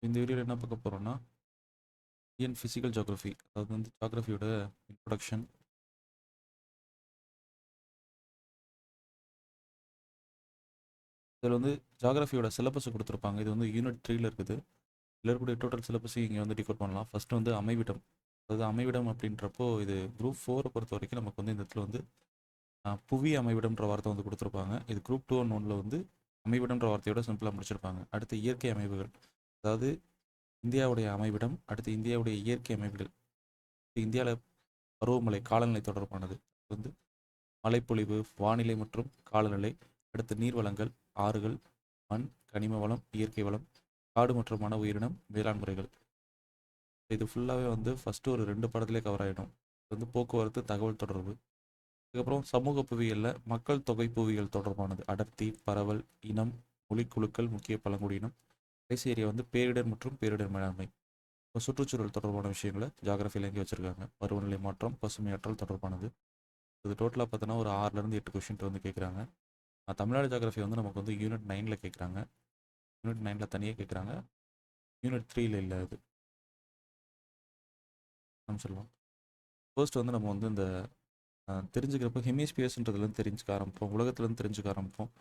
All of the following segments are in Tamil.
இந்த வீடியோவில் என்ன பார்க்க போகிறோம்னா இந்தியன் ஃபிசிக்கல் ஜியோகிராஃபி, அதாவது வந்து ஜியோகிராஃபியோட இன்ட்ரொடக்ஷன். இதில் வந்து ஜியோகிராஃபியோட சிலபஸ் கொடுத்துருப்பாங்க. இது வந்து யூனிட் 3ல் இருக்குது. இதில் இருக்கக்கூடிய டோட்டல் சிலபஸ் இங்கே வந்து டிகோட் பண்ணலாம். ஃபஸ்ட்டு வந்து அமைவிடம். அதாவது அமைவிடம் அப்படின்றப்போ இது குரூப் 4 பொறுத்த வரைக்கும் நமக்கு வந்து இந்த இடத்துல வந்து புவி அமைவிடம்ன்ற வார்த்தை வந்து கொடுத்துருப்பாங்க. இது குரூப் 2 அண்ட் 1ல் வந்து அமைவிடம்ன்ற வார்த்தையோட சிம்பிளாக முடிச்சிருப்பாங்க. அடுத்து இயற்கை அமைவுகள், அதாவது இந்தியாவுடைய அமைவிடம், அடுத்து இந்தியாவுடைய இயற்கை அமைவுகள். இந்தியாவில் பருவமழை காலநிலை தொடர்பானது வந்து மழைப்பொழிவு, வானிலை மற்றும் காலநிலை, அடுத்து நீர்வளங்கள், ஆறுகள், மண், கனிம வளம், இயற்கை வளம், காடு மற்றும் வன உயிரினம், வேளாண் முறைகள். இது ஃபுல்லாகவே வந்து ஃபஸ்ட்டு ஒரு 2 படத்துலேயே கவர் ஆகிடும். இது வந்து போக்குவரத்து, தகவல் தொடர்பு. அதுக்கப்புறம் சமூக புவியியலில் மக்கள் தொகை புவியியல் தொடர்பானது, அடர்த்தி, பரவல், இனம், மொழிக்குழுக்கள், முக்கிய பழங்குடியினம். கடைசி ஏரியா வந்து பேரிடர் மற்றும் பேரிடர் மேலாண்மை. சுற்றுச்சூழல் தொடர்பான விஷயங்களை ஜியாகிரஃபியில் எங்கே வச்சுருக்காங்க. பருவநிலை மாற்றம், பசுமையாற்றல் தொடர்பானது. இது டோட்டலாக பார்த்தோன்னா ஒரு 6லேருந்து 8 கொஷின் வந்து கேட்குறாங்க. தமிழ்நாடு ஜியாகிரஃபி வந்து நமக்கு வந்து யூனிட் 9ல் கேட்குறாங்க. யூனிட் 9ல் தனியாக கேட்குறாங்க. யூனிட் 3ல் இல்லை. அது நம்ம சொல்லலாம். ஃபர்ஸ்ட் வந்து நம்ம வந்து இந்த தெரிஞ்சுக்கிறப்போ ஹெமிஸ்பியர்ஸ்ன்றதுலேருந்து தெரிஞ்சுக்க ஆரம்பிப்போம். உலகத்துலேருந்து தெரிஞ்சுக்க ஆரம்பிப்போம்.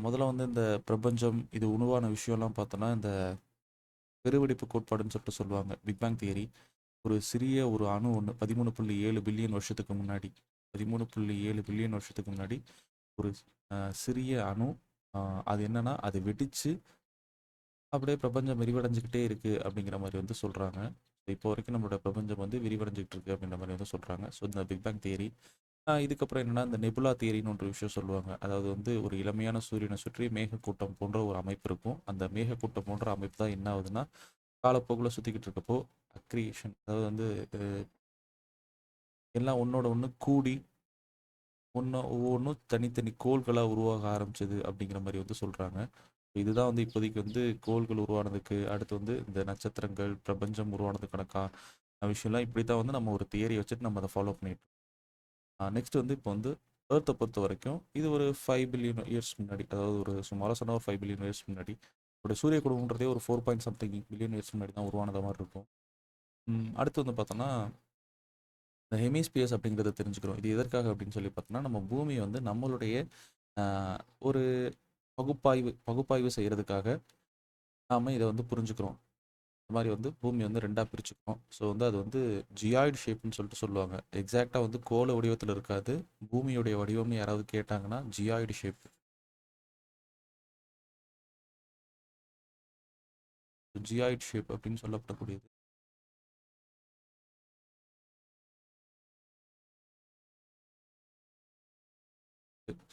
முதல்ல வந்து இந்த பிரபஞ்சம் இது உணவான விஷயம்லாம் பார்த்தோன்னா இந்த பெருவெடிப்பு கோட்பாடுன்னு சொல்லிட்டு சொல்லுவாங்க. Big bang theory. ஒரு சிறிய ஒரு அணு ஒன்று 13.7 பில்லியன் வருஷத்துக்கு முன்னாடி 13.7 பில்லியன் வருஷத்துக்கு முன்னாடி ஒரு சிறிய அணு, அது என்னன்னா அது வெடித்து அப்படியே பிரபஞ்சம் விரிவடைஞ்சிக்கிட்டே இருக்குது அப்படிங்கிற மாதிரி வந்து சொல்கிறாங்க. இப்போ வரைக்கும் நம்மளோட பிரபஞ்சம் வந்து விரிவடைஞ்சிக்கிட்டு இருக்குது அப்படின்ற மாதிரி வந்து சொல்கிறாங்க. ஸோ இந்த பிக் பேங் தியரி. இதுக்கப்புறம் என்னென்னா இந்த நெபுலா தியரின்னு ஒரு விஷயம் சொல்லுவாங்க. அதாவது வந்து ஒரு இளமையான சூரியனை சுற்றி மேகக்கூட்டம் போன்ற ஒரு அமைப்பு இருக்கும். அந்த மேகக்கூட்டம் போன்ற அமைப்பு தான் என்ன ஆகுதுன்னா காலப்போக்கில் சுற்றிக்கிட்டு இருக்கப்போ அக்ரியேஷன், அதாவது வந்து எல்லாம் ஒன்றோட ஒன்று கூடி ஒவ்வொன்றும் தனித்தனி கோள்களாக உருவாக ஆரம்பிச்சது அப்படிங்கிற மாதிரி வந்து சொல்கிறாங்க. இதுதான் வந்து இப்போதைக்கு வந்து கோள்கள் உருவானதுக்கு அடுத்து வந்து இந்த நட்சத்திரங்கள் பிரபஞ்சம் உருவானதுக்கான விஷயம்லாம் இப்படி தான் வந்து நம்ம ஒரு தியரி வச்சுட்டு நம்ம அதை ஃபாலோ பண்ணிட்டு நெக்ஸ்ட் வந்து இப்போ வந்து ஏர்த்தை பொறுத்த வரைக்கும் இது ஒரு 5 பில்லியன் இயர்ஸ் முன்னாடி, அதாவது ஒரு சுமாராக சொன்னால் ஒரு 5 பில்லியன் இயர்ஸ் முன்னாடி. ஒரு சூரிய குடும்பன்றதே ஒரு 4 பாயிண்ட் சம்திங் பில்லியன் இயர்ஸ் முன்னாடி தான் உருவானது மாதிரி இருக்கும். அடுத்து வந்து பார்த்தோன்னா இந்த ஹெமிஸ்பியர்ஸ் அப்படிங்கிறத தெரிஞ்சுக்கிறோம். இது எதற்காக அப்படின்னு சொல்லி பார்த்தோன்னா நம்ம பூமி வந்து நம்மளுடைய ஒரு பகுப்பாய்வு செய்கிறதுக்காக நாம் இதை வந்து புரிஞ்சுக்கிறோம். இந்த மாதிரி வந்து பூமி வந்து 2ஆக பிரிச்சுக்கிறோம். ஸோ வந்து அது வந்து ஜியாய்டு ஷேப்னு சொல்லிட்டு சொல்லுவாங்க. எக்ஸாக்டாக வந்து கோள வடிவத்தில் இருக்காது. பூமியுடைய வடிவம்னு யாராவது கேட்டாங்கன்னா ஜியாய்டு ஷேப். ஜியாய்டு ஷேப் அப்படின்னு சொல்லப்படக்கூடியது.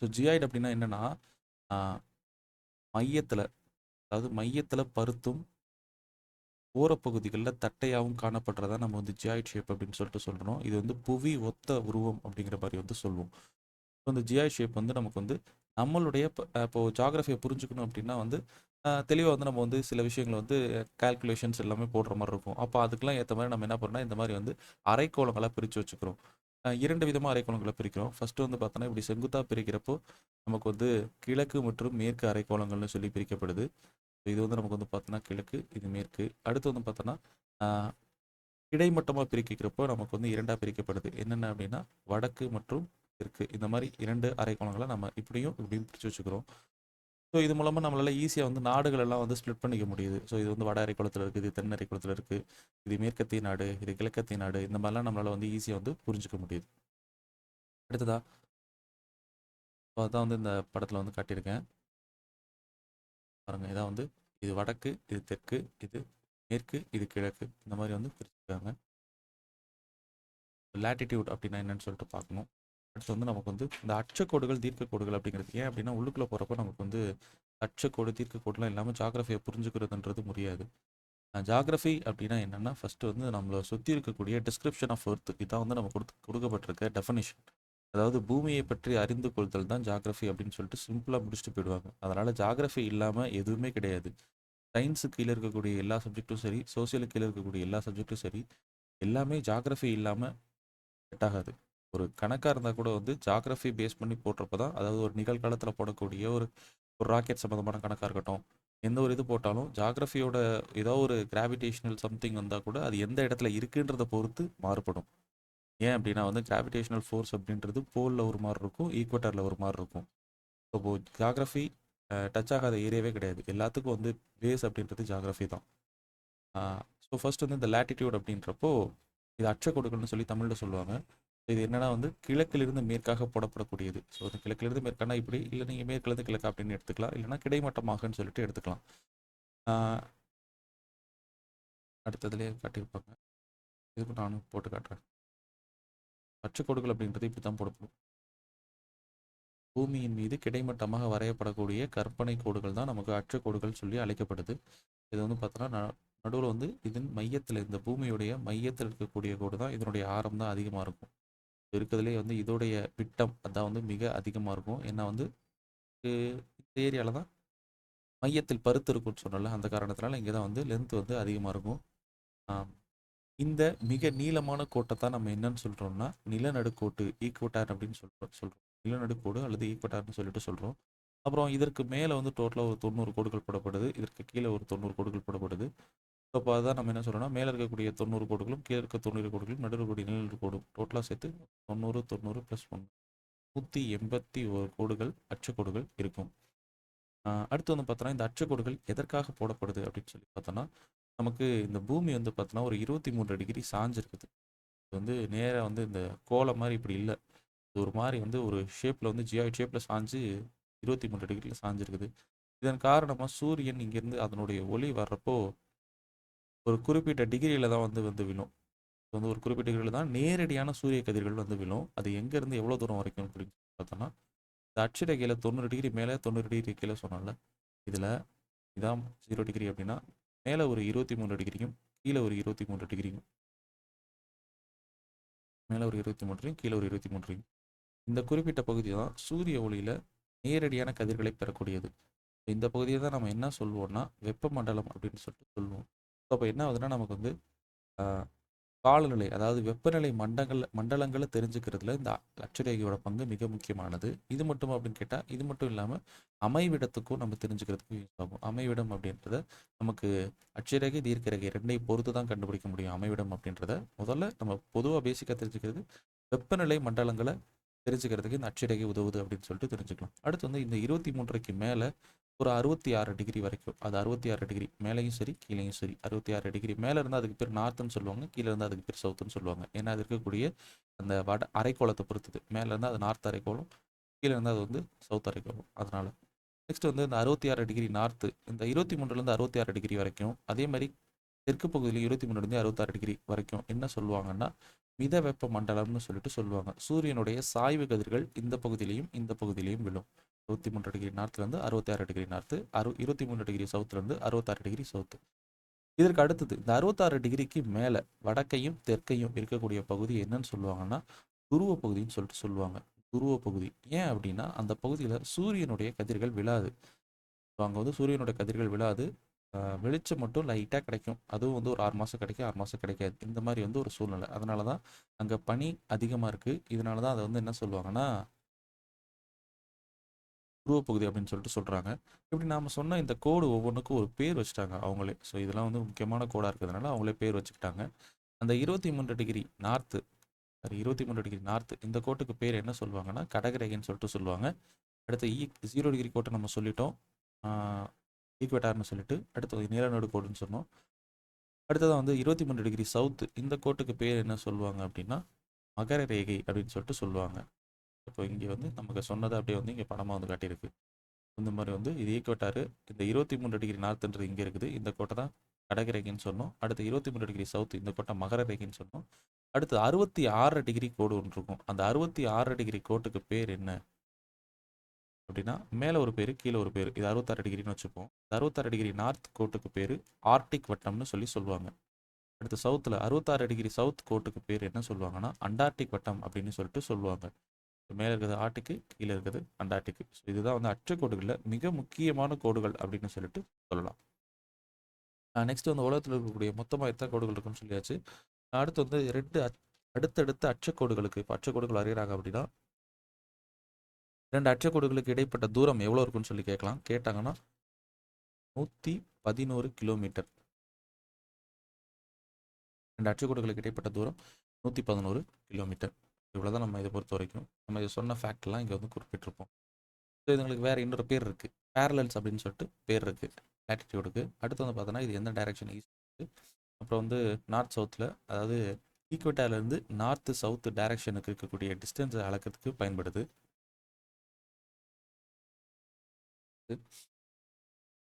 ஸோ ஜியாய்டு அப்படின்னா என்னென்னா மையத்தில், அதாவது மையத்தில் பருத்தும் ஓரப்பகுதிகளில் தட்டையாகவும் காணப்படுறதா நம்ம வந்து ஜியாய்ட் ஷேப் அப்படின்னு சொல்லிட்டு சொல்கிறோம். இது வந்து புவி ஒத்த உருவம் அப்படிங்கிற மாதிரி வந்து சொல்லுவோம். ஸோ இந்த ஜியாய்ட் ஷேப் வந்து நமக்கு வந்து நம்மளுடைய இப்போது ஜியாகிரஃபியை புரிஞ்சுக்கணும் அப்படின்னா வந்து தெளிவாக வந்து நம்ம வந்து சில விஷயங்களை வந்து கால்குலேஷன்ஸ் எல்லாமே போடுற மாதிரி இருக்கும். அப்போ அதுக்கெல்லாம் ஏற்ற மாதிரி நம்ம என்ன பண்ணோம்னா இந்த மாதிரி வந்து அரைக்கோளங்களாக பிரித்து வச்சுக்கிறோம். 2 விதமாக அரைக்கோளங்களை பிரிக்கிறோம். ஃபஸ்ட்டு வந்து பார்த்தோன்னா இப்படி செங்குத்தாக பிரிக்கிறப்போ நமக்கு வந்து கிழக்கு மற்றும் மேற்கு அரைக்கோளங்கள்னு சொல்லி பிரிக்கப்படுது. இது வந்து நமக்கு வந்து பார்த்தோன்னா கிழக்கு, இது மேற்கு. அடுத்து வந்து பார்த்தோன்னா கிடைமட்டமாக பிரிக்கிறப்போ நமக்கு வந்து 2ஆக பிரிக்கப்படுது. என்னென்ன அப்படின்னா வடக்கு மற்றும் தெற்கு. இந்த மாதிரி 2 அரைக்கோளங்களை நம்ம இப்படியும் இப்படியும் பிரித்து வச்சுக்கிறோம். ஸோ இது மூலமாக நம்மளால் ஈஸியாக வந்து நாடுகள் எல்லாம் வந்து ஸ்ப்ளிட் பண்ணிக்க முடியுது. ஸோ இது வந்து வட அரைக்கோளத்தில் இருக்குது, இது தென் அரைக்கோளத்தில் இருக்குது, இது மேற்கத்திய நாடு, இது கிழக்கத்திய நாடு. இந்த மாதிரிலாம் நம்மளால் வந்து ஈஸியாக வந்து புரிஞ்சுக்க முடியுது. அடுத்ததா அதான் வந்து இந்த படத்தில் வந்து காட்டியிருக்கேன் பாருங்கள். இதான் வந்து இது வடக்கு, இது தெற்கு, இது மேற்கு, இது கிழக்கு. இந்த மாதிரி வந்து பிரிச்சுருக்காங்க. லேட்டிடியூட் அப்படின்னா என்னன்னு சொல்லிட்டு பார்க்கணும். அடுத்து வந்து நமக்கு வந்து இந்த அச்சக்கோடுகள் தீர்க்கக்கோடுகள் அப்படிங்கிறது ஏன் அப்படின்னா உள்ளுக்குள்ளே போகிறப்ப நமக்கு வந்து அச்சக்கோடு தீர்க்கக்கோடுலாம் இல்லாமல் ஜாகிரஃபியை புரிஞ்சுக்கிறதுன்றது முடியாது. ஜாகிரஃபி அப்படின்னா என்னென்னா ஃபஸ்ட்டு வந்து நம்மளை சுற்றி இருக்கக்கூடிய டிஸ்கிரிப்ஷன் ஆஃப் எர்த். இதான் வந்து நம்ம கொடுக்கப்பட்டிருக்க டெஃபனிஷன். அதாவது பூமியை பற்றி அறிந்து கொள்தல் தான் ஜாகிரஃபி அப்படின்னு சொல்லிட்டு சிம்பிளாக முடிச்சுட்டு போயிடுவாங்க. அதனால் ஜாகிரஃபி இல்லாமல் எதுவுமே கிடையாது. சயின்ஸுக்கு கீழே இருக்கக்கூடிய எல்லா சப்ஜெக்ட்டும் சரி, சோசியலுக்கு கீழே இருக்கக்கூடிய எல்லா சப்ஜெக்ட்டும் சரி, எல்லாமே ஜாகிரஃபி இல்லாமல் செட் ஆகாது. ஒரு கணக்காக இருந்தால் கூட வந்து ஜாகிரஃபி பேஸ் பண்ணி போடுறப்ப தான், அதாவது ஒரு நிகழ்காலத்தில் போடக்கூடிய ஒரு ராக்கெட் சம்மந்தமான கணக்காக இருக்கட்டும், எந்த ஒரு இது போட்டாலும் ஜாகிரஃபியோட ஏதோ ஒரு கிராவிடேஷனல் சம்திங் வந்தால் கூட அது எந்த இடத்துல இருக்குன்றதை பொறுத்து மாறுபடும். ஏன் அப்படின்னா வந்து கிராவிடேஷனல் ஃபோர்ஸ் அப்படின்றது போலில் ஒரு மாதிரி இருக்கும், ஈக்குவேட்டரில் ஒரு மாதிரி இருக்கும். இப்போ ஜாகிரஃபி டச் ஆகாத ஏரியாவே கிடையாது. எல்லாத்துக்கும் வந்து பேஸ் அப்படின்றது ஜாகிரஃபி தான். ஸோ ஃபர்ஸ்ட் வந்து இந்த லேட்டிடியூட் அப்படின்றப்போ இது அச்சக்கோடுகள்னு சொல்லி தமிழில் சொல்லுவாங்க. இது என்னன்னா வந்து கிழக்கிலிருந்து மேற்காக போடப்படக்கூடியது. ஸோ இந்த கிழக்கிலிருந்து மேற்கானா இப்படி, இல்லை நீங்கள் மேற்கிலிருந்து கிழக்கா அப்படின்னு எடுத்துக்கலாம், இல்லைன்னா கிடைமட்டமாகன்னு சொல்லிட்டு எடுத்துக்கலாம். அடுத்ததுலேயே காட்டியிருப்பாங்க, இதுக்கு நானும் போட்டு காட்டுறேன். அச்சக்கோடுகள் அப்படின்றது இப்படி தான் போடப்படும். பூமியின் மீது கிடைமட்டமாக வரையப்படக்கூடிய கற்பனை கோடுகள் தான் நமக்கு அச்சக்கோடுகள் சொல்லி அழைக்கப்படுது. இது வந்து பார்த்தோன்னா நடுவில் வந்து இதன் மையத்தில், இந்த பூமியுடைய மையத்தில் இருக்கக்கூடிய கோடு தான் இதனுடைய ஆரம் தான் அதிகமாக இருக்கும். இருக்கிறதுலே வந்து இதோடைய விட்டம் அதான் வந்து மிக அதிகமாக இருக்கும். ஏன்னா வந்து இந்த ஏரியாவில் தான் மையத்தில் பருத்து இருக்கும்னு சொன்னால அந்த காரணத்தினால இங்கே தான் வந்து லென்த் வந்து அதிகமாக இருக்கும். இந்த மிக நீளமான கோட்டை தான் நம்ம என்னன்னு சொல்கிறோம்னா நிலநடுக்கோட்டு, ஈக்குவட்டார் அப்படின்னு சொல்கிறோம். நிலநடுக்கோடு அல்லது ஈக்குவட்டார்னு சொல்லிட்டு சொல்கிறோம். அப்புறம் இதற்கு மேலே வந்து டோட்டலாக ஒரு 90 கோடுகள் போடப்படுது, இதற்கு கீழே ஒரு 90 கோடுகள் போடப்படுது. அப்போ அதுதான் நம்ம என்ன சொல்கிறோம்னா மேலே இருக்கக்கூடிய 90 கோடுகளும் கீழே இருக்க 90 கோடுகளும் நடுவில் இருக்கக்கூடிய நிலநடுக்கோடும் டோட்டலாக சேர்த்து 90 90 + 1 181 கோடுகள் அச்சக்கோடுகள் இருக்கும். அடுத்து வந்து பார்த்தோன்னா இந்த அச்சக்கோடுகள் எதற்காக போடப்படுது அப்படின்னு சொல்லி பார்த்தோன்னா நமக்கு இந்த பூமி வந்து பார்த்தோன்னா ஒரு 23 டிகிரி சாஞ்சிருக்குது. இது வந்து நேராக வந்து இந்த கோலம் மாதிரி இப்படி இல்லை, இது ஒரு மாதிரி வந்து ஒரு ஷேப்பில் வந்து ஜியாய்ட் ஷேப்பில் சாஞ்சு 23 டிகிரியில் சாஞ்சிருக்குது. இதன் காரணமாக சூரியன் இங்கேருந்து அதனுடைய ஒளி வர்றப்போ ஒரு குறிப்பிட்ட டிகிரியில் தான் வந்து வந்து விழும். வந்து ஒரு குறிப்பிட்ட டிகிரியில் தான் நேரடியான சூரிய கதிர்கள் வந்து விழும். அது எங்கேருந்து எவ்வளோ தூரம் வரைக்கும் அப்படின்னு பார்த்தோன்னா இந்த அட்சரேகையில் 90 டிகிரி மேலே 90 டிகிரி கீழே சொன்னால இதில் இதான் 0 டிகிரி அப்படின்னா மேலே ஒரு 23 டிகிரியும் கீழே ஒரு 23 டிகிரியும், மேலே ஒரு 23 கீழே ஒரு 23. இந்த குறிப்பிட்ட பகுதி தான் சூரிய ஒளியில் நேரடியான கதிர்களை பெறக்கூடியது. இந்த பகுதியை தான் நம்ம என்ன சொல்லுவோம்னா வெப்பமண்டலம் அப்படின்னு சொல்லிட்டு சொல்லுவோம். அப்போ என்ன ஆகுதுன்னா நமக்கு வந்து காலநிலை, அதாவது வெப்பநிலை மண்டலங்களை தெரிஞ்சுக்கிறதுல இந்த அட்சரேகையோட பங்கு மிக முக்கியமானது. இது மட்டும் அப்படின்னு கேட்டால் இது மட்டும் இல்லாமல் அமைவிடத்துக்கும் நம்ம தெரிஞ்சுக்கிறதுக்கும் யூஸ் ஆகும். அமைவிடம் அப்படின்றத நமக்கு அட்சரேகை தீர்க்கரேகை ரெண்டையும் பொறுத்து தான் கண்டுபிடிக்க முடியும். அமைவிடம் அப்படின்றத முதல்ல நம்ம பொதுவாக பேசிக்காக தெரிஞ்சுக்கிறது வெப்பநிலை மண்டலங்களை தெரிஞ்சுக்கிறதுக்கு இந்த அட்சரேகை உதவுது அப்படின்னு சொல்லிட்டு தெரிஞ்சுக்கலாம். அடுத்து வந்து இந்த 23க்கு மேலே ஒரு 66 டிகிரி வரைக்கும், அது 66 டிகிரி மேலேயும் சரி கீழேயும் சரி, 66 டிகிரி மேலே இருந்தால் அதுக்கு பேர் நார்த்துன்னு சொல்லுவாங்க, கீழே இருந்தால் அதுக்கு பேர் சவுத்துன்னு சொல்லுவாங்க. ஏன்னா அது இருக்கக்கூடிய அந்த வட அரைக்கோளத்தை பொறுத்தது. மேலே இருந்தால் அது நார்த் அரைக்கோளம், கீழே இருந்தால் அது வந்து சவுத் அரைக்கோளம். அதனால் நெக்ஸ்ட் வந்து இந்த 66 டிகிரி நார்த்து, இந்த 23லேருந்து 66 டிகிரி வரைக்கும், அதே மாதிரி தெற்கு பகுதியில் 23லேருந்து 66 டிகிரி வரைக்கும் என்ன சொல்லுவாங்கன்னா மித வெப்ப மண்டலம்னு சொல்லிட்டு சொல்லுவாங்க. சூரியனுடைய சாய்வு கதிர்கள் இந்த பகுதியிலையும் இந்த பகுதியிலையும் விழும். 23 டிகிரி நார்த்லேருந்து 66 டிகிரி நார்த்து, 23 டிகிரி சவுத்துலேருந்து 66 டிகிரி சவுத்து. இதற்கு அடுத்தது இந்த 66 டிகிரிக்கு மேலே வடக்கையும் தெற்கையும் இருக்கக்கூடிய பகுதி என்னன்னு சொல்லுவாங்கன்னா துருவ பகுதின்னு சொல்லிட்டு சொல்லுவாங்க. துருவ பகுதி ஏன் அப்படின்னா அந்த பகுதியில் சூரியனுடைய கதிர்கள் விழாது. அங்கே வந்து சூரியனுடைய கதிர்கள் விழாது, வெளிச்சம் மட்டும் லைட்டாக கிடைக்கும். அதுவும் வந்து ஒரு 6 மாதம் கிடைக்கும், 6 மாதம் கிடைக்காது. இந்த மாதிரி வந்து ஒரு சூழ்நிலை. அதனால தான் அங்கே பனி அதிகமாக இருக்குது. இதனால தான் அதை வந்து என்ன சொல்லுவாங்கன்னா துருவப்பகுதி அப்படின்னு சொல்லிட்டு சொல்கிறாங்க. இப்படி நாம் சொன்ன இந்த கோடு ஒவ்வொன்றுக்கும் ஒரு பேர் வச்சுட்டாங்க அவங்களே. ஸோ இதெல்லாம் வந்து முக்கியமான கோடாக இருக்கிறதுனால அவங்களே பேர் வச்சுக்கிட்டாங்க. அந்த 23 டிகிரி நார்த்து, சரி 23 டிகிரி நார்த்து இந்த கோட்டுக்கு பேர் என்ன சொல்லுவாங்கன்னா கடகரேகைன்னு சொல்லிட்டு சொல்லுவாங்க. அடுத்து 0 டிகிரி கோட்டை நம்ம சொல்லிட்டோம், ஈக்குவேட்டார்னு சொல்லிட்டு. அடுத்து நிலநடு கோடுன்னு சொன்னோம். அடுத்ததான் வந்து 23 டிகிரி சவுத்து, இந்த கோட்டுக்கு பேர் என்ன சொல்லுவாங்க அப்படின்னா மகர ரேகை அப்படின்னு சொல்லிட்டு சொல்லுவாங்க. இப்போ இங்கே வந்து நமக்கு சொன்னதை அப்படியே வந்து இங்கே படமாக வந்து காட்டியிருக்கு. இந்த மாதிரி வந்து இது ஈக்குவேட்டாரு. இந்த 23 டிகிரி நார்த்துன்றது இங்கே இருக்குது, இந்த கோட்டை தான் கடகரேகைன்னு சொன்னோம். அடுத்து 23 டிகிரி சவுத்து, இந்த கோட்டை மகர ரேகைன்னு சொன்னோம். அடுத்து 66 டிகிரி கோடு ஒன்று இருக்கும். அந்த 66 டிகிரி கோட்டுக்கு பேர் என்ன அப்படின்னா மேலே ஒரு பேர் கீழே ஒரு பேர். இது 66 டிகிரின்னு வச்சுப்போம். 66 டிகிரி நார்த் கோட்டுக்கு பேர் ஆர்டிக் வட்டம்னு சொல்லுவாங்க. அடுத்து சவுத்தில் 66 டிகிரி சவுத் கோட்டுக்கு பேர் என்ன சொல்லுவாங்கன்னா அண்டார்டிக் வட்டம் அப்படின்னு சொல்லிட்டு சொல்லுவாங்க. மேலே இருக்கிறது ஆர்டிக்கு, கீழே இருக்கிறது அண்டார்டிக்கு. ஸோ இதுதான் வந்து அச்சக்கோடுகளில் மிக முக்கியமான கோடுகள் அப்படின்னு சொல்லிட்டு சொல்லலாம். நெக்ஸ்ட் வந்து உலகத்தில் இருக்கக்கூடிய மொத்தமாக எத்தனை கோடுகள் இருக்குன்னு சொல்லியாச்சு. அடுத்து வந்து அடுத்தடுத்த அச்சக்கோடுகளுக்கு இப்போ அச்சக்கோடுகள் வரைகிறாங்க அப்படின்னா 2 அச்சக்கோடுகளுக்கு இடைப்பட்ட தூரம் எவ்வளோ இருக்குன்னு சொல்லி கேட்கலாம். கேட்டாங்கன்னா 111 கிலோமீட்டர். 2 அச்சுக்கோடுகளுக்கு இடைப்பட்ட தூரம் 111 கிலோமீட்டர். இவ்வளோதான் நம்ம இதை பொறுத்த வரைக்கும். நம்ம இதை சொன்ன ஃபேக்ட்லாம் இங்கே வந்து குறிப்பிட்டிருப்போம். ஸோ இதுங்களுக்கு வேறு இன்னொரு பேர் இருக்குது, பேரலல்ஸ் அப்படின்னு சொல்லிட்டு பேர் இருக்குது லேட்டிடியூடுக்கு. அடுத்து வந்து பார்த்தோன்னா இது எந்த டைரக்ஷன் ஈஸ்ட், அப்புறம் வந்து நார்த் சவுத்தில், அதாவது ஈக்குவேட்டர்லேருந்து நார்த்து சவுத்து டைரக்ஷனுக்கு இருக்கக்கூடிய டிஸ்டன்ஸை அளக்கிறதுக்கு பயன்படுது.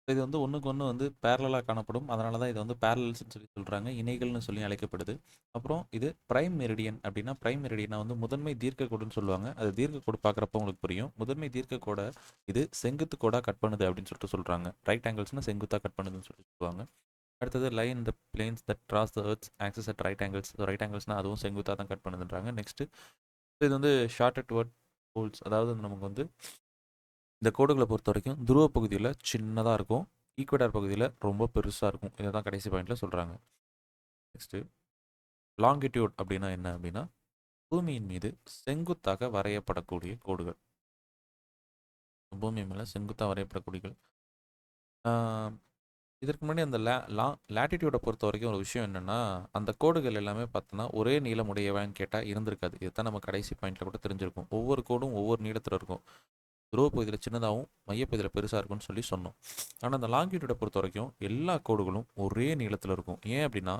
இது வந்து ஒன்றுக்கு ஒன்று வந்து பேரலாக காணப்படும். அதனால தான் இது வந்து பேரலல்ஸ்னு சொல்லி சொல்கிறாங்க, இணைகள்னு சொல்லி அழைக்கப்படுது. அப்புறம் இது பிரைம் மெரிடியன் அப்படின்னா, பிரைம் மெரிடியனா வந்து முதன்மை தீர்க்க கோடுன்னு சொல்லுவாங்க. அது தீர்க்க கோடு பார்க்குறப்ப உங்களுக்கு புரியும். முதன்மை தீர்க்க கோடை இது செங்குத்து கோடாக கட் பண்ணுது அப்படின்னு சொல்லிட்டு சொல்கிறாங்க. ரைட் ஆங்கிள்ஸ்னால் செங்குத்தாக கட் பண்ணுதுன்னு சொல்லிட்டு சொல்லுவாங்க. அடுத்தது line the planes that cross the earth's axis at right angles. Right ஆங்கிள்ஸ்னால் அதுவும் செங்குத்தாக தான் கட் பண்ணுதுன்றாங்க. நெக்ஸ்ட்டு இது வந்து ஷார்ட்டட் வேர்ட் போல்ஸ், அதாவது நமக்கு வந்து இந்த கோடுகளை பொறுத்த வரைக்கும் துருவ பகுதியில் சின்னதாக இருக்கும், ஈக்குவேட்டர் பகுதியில் ரொம்ப பெருசாக இருக்கும். இதை தான் கடைசி பாயிண்டில் சொல்கிறாங்க. நெக்ஸ்ட்டு லாங்கிடியூட் அப்படின்னா என்ன அப்படின்னா, பூமியின் மீது செங்குத்தாக வரையப்படக்கூடிய கோடுகள். பூமி மேலே செங்குத்தாக வரையப்படக்கூடியகள். இதற்கு முன்னாடி அந்த லேட்டிடியூடை பொறுத்த வரைக்கும் ஒரு விஷயம் என்னென்னா, அந்த கோடுகள் எல்லாமே பார்த்தோன்னா ஒரே நீளம் உடையவான்னு கேட்டால் இருந்திருக்காது. இதுதான் நம்ம கடைசி பாயிண்டில் கூட தெரிஞ்சிருக்கும். ஒவ்வொரு கோடும் ஒவ்வொரு நீளத்தில் இருக்கும். துருவ பகுதியில் சின்னதாகவும் மையப்பகுதியில் பெருசாக இருக்கும்னு சொல்லி சொன்னோம். ஆனால் அந்த லாங்கிடியூடை பொறுத்த வரைக்கும் எல்லா கோடுகளும் ஒரே நீளத்தில் இருக்கும். ஏன் அப்படின்னா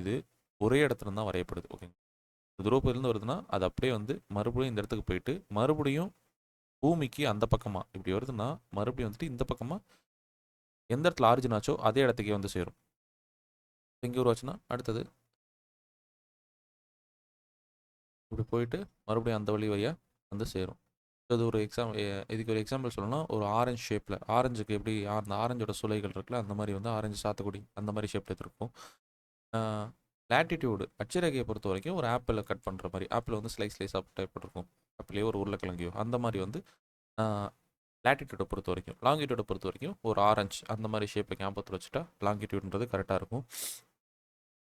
இது ஒரே இடத்துல தான் வரையப்படுது. ஓகேங்க, துருவ பகுதியிலேருந்து வருதுன்னா அது அப்படியே வந்து மறுபடியும் இந்த இடத்துக்கு போயிட்டு மறுபடியும் பூமிக்கு அந்த பக்கமாக இப்படி வருதுன்னா மறுபடியும் வந்துட்டு இந்த பக்கமாக எந்த இடத்துல ஆரிஜின் ஆச்சோ அதே இடத்துக்கே வந்து சேரும். எங்கே உருவாச்சுன்னா அடுத்தது இப்படி போயிட்டு மறுபடியும் அந்த வழி வழியாக வந்து சேரும். அது ஒரு இதுக்கு ஒரு எக்ஸாம்பிள் சொல்லணும்னா, ஒரு ஆரஞ்சு ஷேப்பில், ஆரஞ்சுக்கு எப்படி அந்த ஆரஞ்சோட சுளைகள் இருக்குல்ல, அந்த மாதிரி வந்து ஆரஞ்சு சாத்துக்குடி அந்த மாதிரி ஷேப்பில் இருக்கும். லேட்டிடியூடு அட்சரேகையை பொறுத்த வரைக்கும் ஒரு ஆப்பிளை கட் பண்ணுற மாதிரி, ஆப்பிள் வந்து ஸ்லைஸாக டைப் இருக்கும், ஆப்பிளே ஒரு உருளைக்கிழங்கையோ அந்த மாதிரி வந்து லேட்டிடியூடை பொறுத்த வரைக்கும். லாங்கிடியூடை பொறுத்த வரைக்கும் ஒரு ஆரஞ்சு அந்த மாதிரி ஷேப்பில் ஞாபகத்தில் வச்சுட்டா லாங்கிடியூடுன்றது கரெக்டாக இருக்கும்.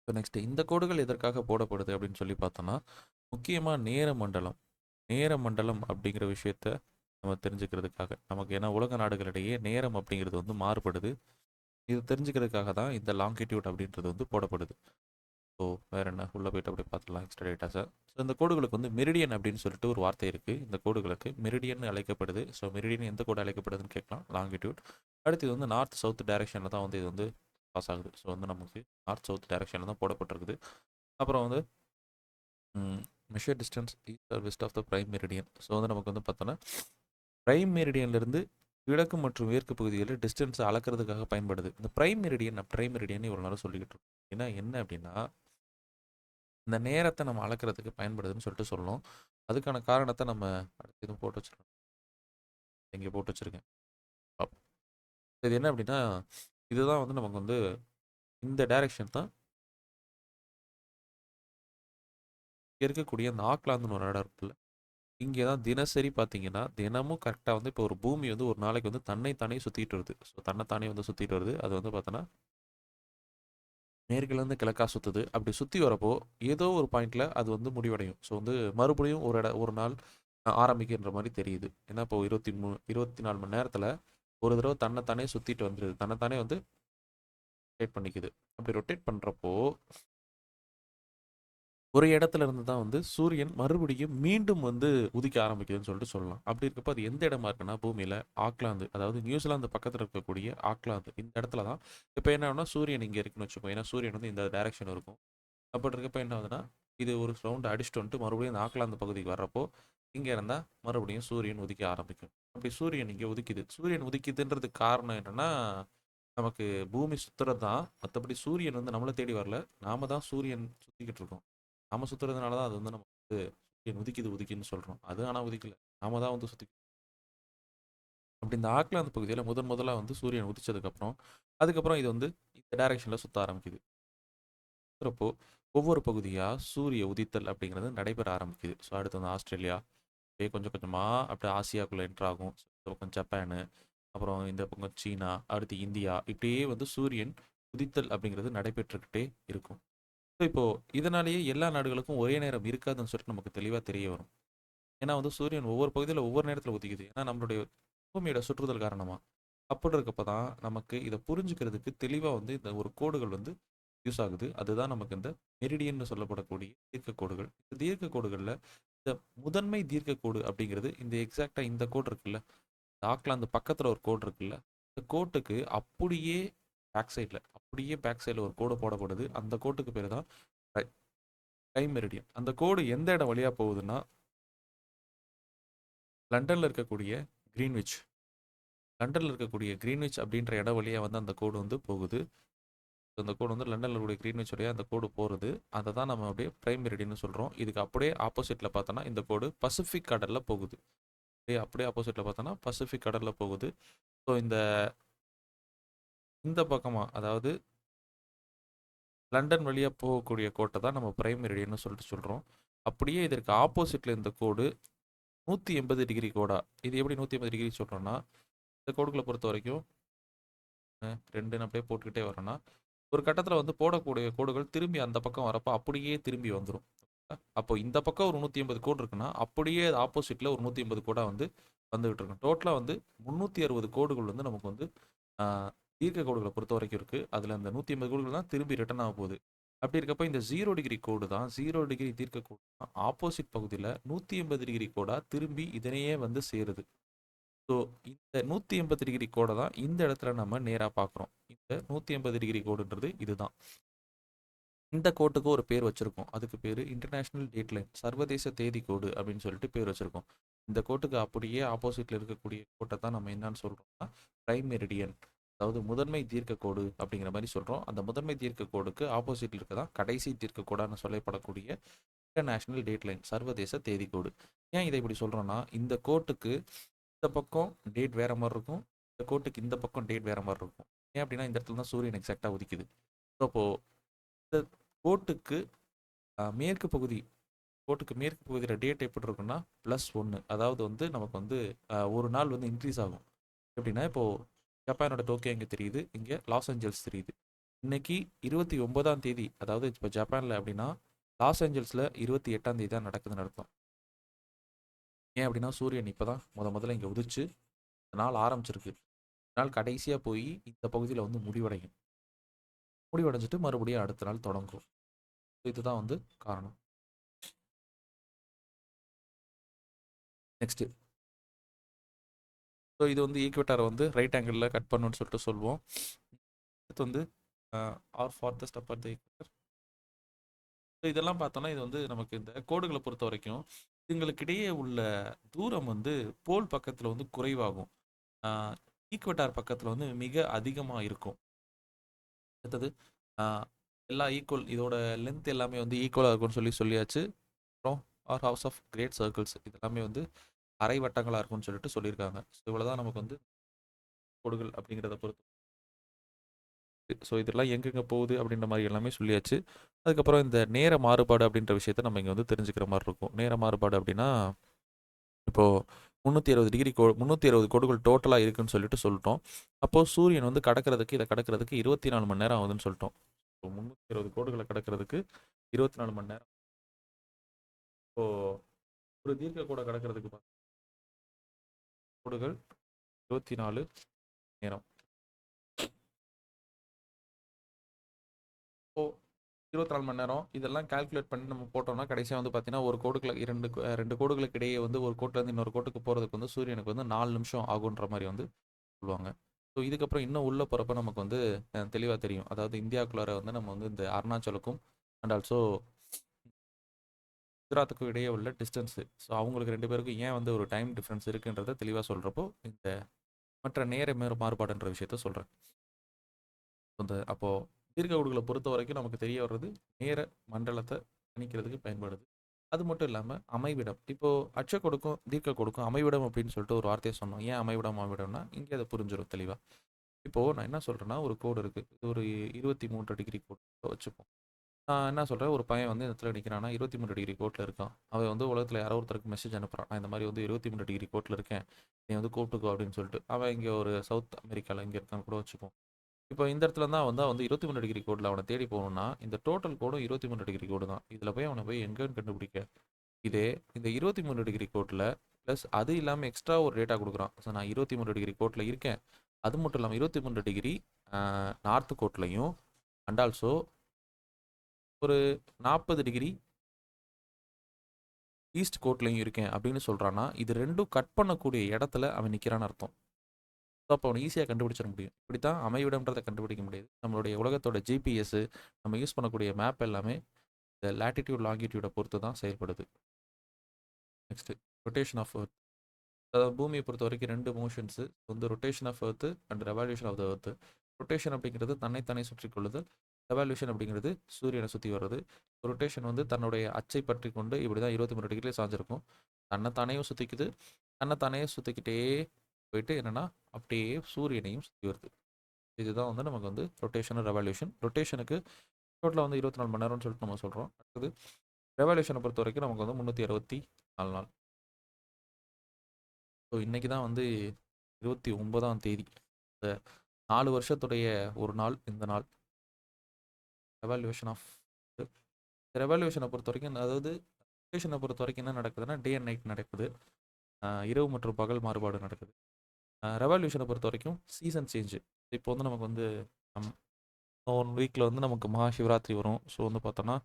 ஸோ நெக்ஸ்ட்டு இந்த கோடுகள் எதற்காக போடப்படுது அப்படின்னு சொல்லி பார்த்தோன்னா, முக்கியமாக நேர மண்டலம் அப்படிங்கிற விஷயத்த நம்ம தெரிஞ்சுக்கிறதுக்காக, நமக்கு ஏன்னா உலக நாடுகளிடையே நேரம் அப்படிங்கிறது வந்து மாறுபடுது. இது தெரிஞ்சுக்கிறதுக்காக தான் இந்த லாங்கிடியூட் அப்படின்றது வந்து போடப்படுது. ஸோ வேறு என்ன, உள்ளே போய்ட்டு அப்படியே பார்த்துக்கலாம் எக்ஸ்ட்ரா டேட்டாஸை. ஸோ இந்த கோடுகளுக்கு வந்து மெரிடியன் அப்படின்னு சொல்லிட்டு ஒரு வார்த்தை இருக்குது. இந்த கோடுகளுக்கு மெரிடியன் அழைக்கப்படுது. ஸோ மெரிடியன் எந்த கோடு அழைக்கப்படுதுன்னு கேட்கலாம், லாங்கிடியூட். அடுத்து இது வந்து நார்த் சவுத் டைரெக்ஷனில் தான் வந்து இது வந்து பாஸ் ஆகுது. ஸோ வந்து நமக்கு நார்த் சவுத் டைரெக்ஷனில் தான் போடப்பட்டிருக்குது. அப்புறம் வந்து measure distance east or west of the prime meridian. So வந்து நமக்கு வந்து பார்த்தோன்னா பிரைம் மெரிடியன்லேருந்து கிழக்கு மற்றும் மேற்கு பகுதிகளில் டிஸ்டன்ஸை அளக்கிறதுக்காக பயன்படுது. இந்த பிரைம் மெரிடியன் இவ்வளோ நேரம் சொல்லிக்கிட்டு இருக்கோம். ஏன்னா என்ன அப்படின்னா, இந்த நேரத்தை நம்ம அளக்கிறதுக்கு பயன்படுதுன்னு சொல்லிட்டு சொல்லணும். அதுக்கான காரணத்தை நம்ம அடுத்து எதுவும் போட்டு வச்சுருக்கோம், இங்கே போட்டு வச்சுருக்கேன். இது என்ன அப்படின்னா, இதுதான் வந்து நமக்கு வந்து இந்த டைரக்ஷன் தான் இருக்கக்கூடிய அந்த ஆக்லாந்துன்னு ஒரு இடம் இருக்குல்ல, இங்கே தான் தினசரி பார்த்தீங்கன்னா தினமும் கரெக்டாக வந்து இப்போ ஒரு பூமி வந்து ஒரு நாளைக்கு வந்து தன்னைத்தானே சுற்றிட்டு வருது. ஸோ தன்னைத்தானே வந்து சுற்றிட்டு வருது. அது வந்து பார்த்தோன்னா மேற்குலேருந்து கிழக்காக சுற்றுது. அப்படி சுற்றி வரப்போ ஏதோ ஒரு பாயிண்டில் அது வந்து முடிவடையும். ஸோ வந்து மறுபடியும் ஒரு நாள் ஆரம்பிக்கின்ற மாதிரி தெரியுது. ஏன்னா இப்போ 24 மணி நேரத்தில் ஒரு தடவை தன்னைத்தானே சுற்றிட்டு வந்துடுது, தன்னைத்தானே வந்து ரொட்டேட் பண்ணிக்குது. அப்படி ரொட்டேட் பண்ணுறப்போ ஒரு இடத்துல இருந்து தான் வந்து சூரியன் மறுபடியும் மீண்டும் வந்து உதிக்க ஆரம்பிக்குதுன்னு சொல்லிட்டு சொல்லலாம். அப்படி இருக்கப்போ அது எந்த இடமா இருக்குன்னா பூமியில் ஆக்லாந்து, அதாவது நியூசிலாந்து பக்கத்தில் இருக்கக்கூடிய ஆக்லாந்து, இந்த இடத்துல தான் இப்போ என்ன ஆகுனா சூரியன் இங்கே இருக்குன்னு வச்சுப்போம். ஏன்னா சூரியன் வந்து இந்த டைரக்ஷன் இருக்கும். அப்படி இருக்கப்போ என்ன ஆகுதுன்னா, இது ஒரு ரவுண்டு அடிச்சுட்டு வந்துட்டு மறுபடியும் இந்த ஆக்லாந்து பகுதிக்கு வர்றப்போ இங்கே இருந்தால் மறுபடியும் சூரியன் உதிக்க ஆரம்பிக்கும். அப்படி சூரியன் இங்கே உதிக்குது. சூரியன் உதிக்குதுன்றதுக்கு காரணம் என்னென்னா, நமக்கு பூமி சுற்றுறது தான், மற்றபடி சூரியன் வந்து நம்மளை தேடி வரல, நாம தான் சூரியன் சுற்றிக்கிட்டு இருக்கோம். நாம சுற்றுறதுனால தான் அது வந்து நம்ம வந்து சூரியன் உதிக்குதுன்னு சொல்கிறோம். அது ஆனால் உதிக்கல, நாம தான் வந்து சுற்றி. அப்படி இந்த ஆக்லாந்து பகுதியில் முதலாக வந்து சூரியன் அதுக்கப்புறம் இது வந்து இந்த டைரக்ஷனில் சுற்ற ஆரம்பிக்குது. சுற்றுறப்போ ஒவ்வொரு பகுதியாக சூரிய உதித்தல் அப்படிங்கிறது நடைபெற ஆரம்பிக்குது. ஸோ அடுத்து வந்து ஆஸ்திரேலியா, அப்படியே கொஞ்சம் கொஞ்சமாக அப்படியே ஆசியாக்குள்ளே என்ட்ராகும். இந்த பக்கம் ஜப்பானு, அப்புறம் இந்த பக்கம் சீனா, அடுத்து இந்தியா, இப்படியே வந்து சூரியன் உதித்தல் அப்படிங்கிறது நடைபெற்றுக்கிட்டே இருக்கும். ஸோ இப்போது இதனாலேயே எல்லா நாடுகளுக்கும் ஒரே நேரம் இருக்காதுன்னு சொல்லிட்டு நமக்கு தெளிவாக தெரிய வரும். ஏன்னா வந்து சூரியன் ஒவ்வொரு பகுதியில் ஒவ்வொரு நேரத்தில் உதிக்குது. ஏன்னா நம்மளுடைய பூமியோட சுற்றுதல் காரணமாக அப்படி இருக்கப்ப தான் நமக்கு இதை புரிஞ்சுக்கிறதுக்கு தெளிவாக வந்து இந்த ஒரு கோடுகள் வந்து யூஸ் ஆகுது. அதுதான் நமக்கு இந்த மெரிடியன்னு சொல்லப்படக்கூடிய தீர்க்க கோடுகள். இந்த தீர்க்க கோடுகளில் இந்த முதன்மை தீர்க்க கோடு அப்படிங்கிறது இந்த எக்ஸாக்டாக இந்த கோடு இருக்குல்ல, ஆக்லாந்து பக்கத்தில் ஒரு கோடு இருக்குல்ல, இந்த கோட்டுக்கு அப்படியே பேக் சைடில் ஒரு கோடு போடப்படுது. அந்த கோட்டுக்கு பேர் தான் டைம் மெரிடியன். அந்த கோடு எந்த இடம் வழியாக போகுதுன்னா லண்டனில் இருக்கக்கூடிய கிரீன்விச் அப்படின்ற இடம் வழியாக வந்து அந்த கோடு வந்து போகுது. அந்த கோடு வந்து லண்டனில் இருக்கக்கூடிய கிரீன்விச் வழியாக அந்த கோடு போகிறது. அதை தான் நம்ம அப்படியே பிரைம் மெரிடியன்னு சொல்கிறோம். இதுக்கு அப்படியே ஆப்போசிட்டில் பார்த்தோன்னா இந்த கோடு பசிபிக் கடலில் போகுது. அப்படியே ஆப்போசிட்டில் பார்த்தோன்னா பசிபிக் கடலில் போகுது. ஸோ இந்த பக்கமாக, அதாவது லண்டன் வழியாக போகக்கூடிய கோட்டை தான் நம்ம பிரைம் மெரிடியன்னு சொல்லிட்டு சொல்கிறோம். அப்படியே இதற்கு ஆப்போசிட்டில் இந்த கோடு 180 டிகிரி கோடா. இது எப்படி 180 டிகிரி சொல்கிறோன்னா, இந்த கோடுகளை பொறுத்த வரைக்கும் 2ன்னு அப்படியே போட்டுக்கிட்டே வரோன்னா, ஒரு கட்டத்தில் வந்து போடக்கூடிய கோடுகள் திரும்பி அந்த பக்கம் வரப்போ அப்படியே திரும்பி வந்துடும். அப்போ இந்த பக்கம் ஒரு 180 கோடு இருக்குன்னா அப்படியே ஆப்போசிட்டில் ஒரு 180 கோடா வந்து வந்துகிட்டு இருக்கும். டோட்டலாக வந்து 360 கோடுகள் வந்து நமக்கு வந்து தீர்க்க கோடுகளை பொறுத்த வரைக்கும் இருக்குது. அதில் அந்த 180 கோடுகள் தான் திரும்பி ரிட்டர்ன் ஆக போகுது. அப்படி இருக்கப்போ இந்த 0 டிகிரி கோடு தான், 0 டிகிரி தீர்க்க கோடு தான் ஆப்போசிட் பகுதியில் 180 டிகிரி கோடா திரும்பி இதனையே வந்து சேருது. ஸோ இந்த 180 டிகிரி கோடை தான் இந்த இடத்துல நம்ம நேராக பார்க்குறோம். இந்த 180 டிகிரி கோடுன்றது இதுதான். இந்த கோட்டுக்கு ஒரு பேர் வச்சுருக்கோம். அதுக்கு பேர் இன்டர்நேஷ்னல் டேட் லைன், சர்வதேச தேதி கோடு அப்படின்னு சொல்லிட்டு பேர் வச்சுருக்கோம். இந்த கோட்டுக்கு அப்படியே ஆப்போசிட்டில் இருக்கக்கூடிய கோட்டை தான் நம்ம என்னன்னு சொல்கிறோம்னா பிரைம் மெரிடியன், அதாவது முதன்மை தீர்க்க கோடு அப்படிங்கிற மாதிரி சொல்கிறோம். அந்த முதன்மை தீர்க்க கோடுக்கு ஆப்போசிட்டில் இருக்க தான் கடைசி தீர்க்க கோடான்னு சொல்லப்படக்கூடிய இன்டர்நேஷ்னல் டேட் லைன், சர்வதேச தேதி கோடு. ஏன் இதை இப்படி சொல்கிறோன்னா, இந்த கோட்டுக்கு இந்த பக்கம் டேட் வேறு மாதிரி இருக்கும், இந்த கோட்டுக்கு இந்த பக்கம் டேட் வேறு மாதிரி இருக்கும். ஏன் அப்படின்னா இந்த இடத்துல தான் சூரியன் எக்ஸாக்டாக உதிக்குது. ஸோ அப்போது இந்த கோட்டுக்கு மேற்கு பகுதியில் டேட் எப்படி இருக்குன்னா +1, அதாவது வந்து நமக்கு வந்து ஒரு நாள் வந்து இன்க்ரீஸ் ஆகும். எப்படின்னா இப்போது ஜப்பானோட டோக்கியோ இங்கே தெரியுது, இங்கே லாஸ் ஏஞ்சல்ஸ் தெரியுது. இன்னைக்கு 29ஆம் தேதி, அதாவது இப்போ ஜப்பானில் அப்படின்னா லாஸ் ஏஞ்சல்ஸில் 28ஆம் தேதி தான் நடக்குதுன்னு அர்த்தம். ஏன் அப்படின்னா சூரியன் இப்போ தான் முதல்ல இங்கே உதிச்சு நாள் ஆரம்பிச்சிருக்கு. நாள் கடைசியாக போய் இந்த பகுதியில் வந்து முடிவடைஞ்சிட்டு மறுபடியும் அடுத்த நாள் தொடங்கும். இதுதான் வந்து காரணம். நெக்ஸ்ட்டு, ஸோ இது வந்து ஈக்குவேட்டரை வந்து ரைட் ஆங்கிளில் கட் பண்ணணும்னு சொல்லிட்டு சொல்லுவோம். அடுத்து வந்து are farthest upper the equator. So இதெல்லாம் பார்த்தோன்னா இது வந்து நமக்கு இந்த கோடுகளை பொறுத்த வரைக்கும் இதுங்களுக்கிடையே உள்ள தூரம் வந்து போல் பக்கத்தில் வந்து குறைவாகும், ஈக்குவேட்டார் பக்கத்தில் வந்து மிக அதிகமாக இருக்கும். அடுத்தது எல்லாம் ஈக்குவல், இதோட லென்த் எல்லாமே வந்து ஈக்குவலாக இருக்கும்னு சொல்லியாச்சு. அப்புறம் are halves of great circles, இது எல்லாமே வந்து அரை வட்டங்களாக இருக்கும்னு சொல்லிட்டு சொல்லியிருக்காங்க. ஸோ இவ்வளோதான் நமக்கு வந்து கோடுகள் அப்படிங்கிறத பொறுத்து. ஸோ இதெல்லாம் எங்கெங்கே போகுது அப்படின்ற மாதிரி எல்லாமே சொல்லியாச்சு. அதுக்கப்புறம் இந்த நேர மாறுபாடு அப்படின்ற விஷயத்த நம்ம இங்கே வந்து தெரிஞ்சுக்கிற மாதிரி இருக்கும். நேர மாறுபாடு அப்படின்னா இப்போது 360 கோடுகள் டோட்டலாக இருக்குன்னு சொல்லிட்டு சொல்லிட்டோம். அப்போது சூரியன் வந்து இதை கடக்கிறதுக்கு 24 மணி நேரம் ஆகுதுன்னு சொல்லிட்டோம். ஸோ 320 கோடுகளை கடக்கிறதுக்கு 24 மணி நேரம். இப்போது ஒரு தீர்க்க கோடை கடக்கிறதுக்கு கோடுகள் 24 நேரம். ஸோ 24 மணி நேரம் இதெல்லாம் கால்குலேட் பண்ணி நம்ம போட்டோம்னா கடைசியாக வந்து பார்த்தீங்கன்னா ஒரு கோடுகளை ரெண்டு கோடுகளுக்கு இடையே வந்து ஒரு கோட்டிலேருந்து இன்னொரு கோட்டுக்கு போகிறதுக்கு வந்து சூரியனுக்கு வந்து 4 நிமிஷம் ஆகுன்ற மாதிரி வந்து சொல்லுவாங்க. ஸோ இதுக்கப்புறம் இன்னும் உள்ளே போகிறப்ப நமக்கு வந்து தெளிவாக தெரியும். அதாவது இந்தியாவுக்குள்ளார வந்து நம்ம வந்து இந்த அருணாச்சலுக்கும் அண்ட் ஆல்சோ குஜராத்துக்கும் இடையே உள்ள டிஸ்டன்ஸு, ஸோ அவங்களுக்கு 2 பேருக்கும் ஏன் வந்து ஒரு டைம் டிஃப்ரென்ஸ் இருக்குன்றதை தெளிவாக சொல்கிறப்போ இந்த மற்ற நேர மாறுபாடுன்ற விஷயத்த சொல்கிறேன். அப்போது தீர்க்க கோடுகளை பொறுத்த வரைக்கும் நமக்கு தெரிய வர்றது நேர மண்டலத்தை கணிக்கிறதுக்கு பயன்படுது. அது மட்டும் இல்லாமல் அமைவிடம், இப்போது அச்சக்கோடுக்கும் தீர்க்க கோடுக்கும் அமைவிடம் அப்படின்னு சொல்லிட்டு ஒரு வார்த்தையை சொன்னோம். ஏன் அமைவிடம்னா இங்கே அதை புரிஞ்சிடும் தெளிவாக. இப்போது நான் என்ன சொல்கிறேன்னா, ஒரு கோடு இருக்குது, இது ஒரு 23 டிகிரி கோடு வச்சுப்போம். நான் என்ன சொல்கிறேன், ஒரு பையன் வந்து இந்த இடத்துல நிற்கிறான்னா 23 டிகிரி கோட்டில் இருக்கான். அவன் வந்து உலகத்தில் யாரோ ஒருத்தருக்கு மெசேஜ் அனுப்புகிறான், நான் இந்த மாதிரி வந்து 23 டிகிரி கோட்டில் இருக்கேன், நீ வந்து கூப்பிட்டுக்கோ அப்படின்னு சொல்லிட்டு. அவன் இங்கே ஒரு சவுத் அமெரிக்காவில் இங்கே இருக்கான்னு கூட வச்சுப்போம். இப்போ இந்த இடத்துல தான் வந்து 23 டிகிரி கோடில் அவனை தேடி போகணும்னா இந்த டோட்டல் கோடும் 23 டிகிரி கோடு தான். இதில் போய் அவனை போய் எங்கேன்னு கண்டுபிடிக்க, இதே இந்த 23 டிகிரி கோட்டில் ப்ளஸ் அது இல்லாமல் எக்ஸ்ட்ரா ஒரு டேட்டா கொடுக்குறான். ஸோ நான் 23 டிகிரி கோட்டில் இருக்கேன், அது மட்டும் இல்லாமல் 23 டிகிரி நார்த் கோட்லையும் அண்ட் ஆல்சோ ஒரு 40 டிகிரி ஈஸ்ட் கோட்லையும் இருக்கேன் அப்படின்னு சொல்கிறான்னா இது ரெண்டும் கட் பண்ணக்கூடிய இடத்துல அவன் நிற்கிறான்னு அர்த்தம். ஸோ அப்போ அவனை ஈஸியாக கண்டுபிடிச்சிட முடியும். இப்படி தான் அமைவிடம்ன்றதை கண்டுபிடிக்க முடியாது. நம்மளுடைய உலகத்தோட ஜிபிஎஸ் நம்ம யூஸ் பண்ணக்கூடிய மேப் எல்லாமே இந்த லேட்டிடியூட் லாங்கிடியூடை பொறுத்து தான் செயல்படுது. Next rotation of earth. அதாவது பூமியை பொறுத்த வரைக்கும் 2 மோஷன்ஸு வந்து rotation of earth and revolution of the earth. ரொட்டேஷன் அப்படிங்கிறது தன்னைத்தானே சுற்றி கொள்ளுதல். ரெவல்யூஷன் அப்படிங்கிறது சூரியனை சுற்றி வர்றது. ரொட்டேஷன் வந்து தன்னுடைய அச்சை பற்றி கொண்டு இப்படி தான் 23 டிகிரியில் சாஞ்சிருக்கும். தன்னைத்தானேயும் சுற்றிக்குது. தன்னைத்தானே சுற்றிக்கிட்டே போயிட்டு என்னென்னா அப்படியே சூரியனையும் சுற்றி வருது. இதுதான் வந்து நமக்கு வந்து ரொட்டேஷன் ரெவல்யூஷன். ரொட்டேஷனுக்கு டோட்டலாக வந்து 24 மணி நேரம்னு சொல்லிட்டு நம்ம சொல்கிறோம். அடுத்தது ரெவல்யூஷனை பொறுத்த வரைக்கும் நமக்கு வந்து 364 நாள். ஸோ இன்றைக்கி தான் வந்து 29ஆம் தேதி. இந்த 4 வருஷத்துடைய ஒரு நாள் இந்த நாள். ரெவல்யூஷன் ஆஃப் ரெவல்யூஷனை பொறுத்த வரைக்கும் அதாவது ரொட்டேஷனை பொறுத்த வரைக்கும் என்ன நடக்குதுன்னா டே அண்ட் நைட் நடக்குது. இரவு மற்றும் பகல் மாறுபாடு நடக்குது. ரெவல்யூஷனை பொறுத்த வரைக்கும் சீசன் சேஞ்சு. இப்போ வந்து நமக்கு வந்து 1 வீக்கில் வந்து நமக்கு மகா சிவராத்திரி வரும். ஸோ வந்து பார்த்தோன்னா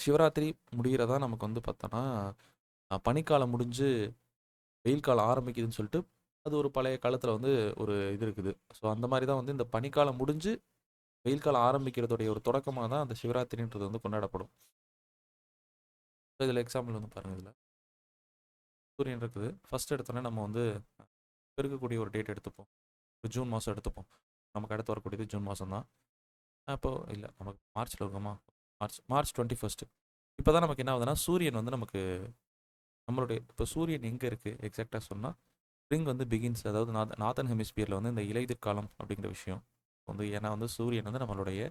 சிவராத்திரி முடிகிறதா நமக்கு வந்து பார்த்தோன்னா பனிக்காலம் முடிஞ்சு வெயில் காலம் ஆரம்பிக்குதுன்னு சொல்லிட்டு அது ஒரு பழைய காலத்தில் வந்து ஒரு இது இருக்குது. ஸோ அந்த மாதிரி தான் வந்து இந்த பனிக்காலம் முடிஞ்சு வெயில் காலம் ஆரம்பிக்கிறதுடைய ஒரு தொடக்கமாக தான் அந்த சிவராத்திரின்றது வந்து கொண்டாடப்படும். ஸோ இதில் எக்ஸாம்பிள் வந்து பாருங்கள். இதில் சூரியன் இருக்குது. ஃபஸ்ட் எடுத்தோன்னே நம்ம வந்து இருக்கக்கூடிய ஒரு டேட் எடுத்துப்போம். ஜூன் மாதம் எடுத்துப்போம். நமக்கு அடுத்து வரக்கூடியது ஜூன் மாதம் தான். அப்போது இல்லை நமக்கு மார்ச்சில் இருக்குமா, மார்ச் 21. இப்போ தான் நமக்கு என்ன ஆகுதுன்னா சூரியன் வந்து நமக்கு நம்மளுடைய இப்போ சூரியன் எங்கே இருக்குது எக்ஸாக்டாக சொன்னால் ஸ்ப்ரிங் வந்து பிகின்ஸ். அதாவது நார்தன் ஹெமிஸ்பியரில் வந்து இந்த இலையுதிர் காலம் அப்படிங்கிற விஷயம் வந்து ஏன்னா வந்து சூரியன் வந்து நம்மளுடைய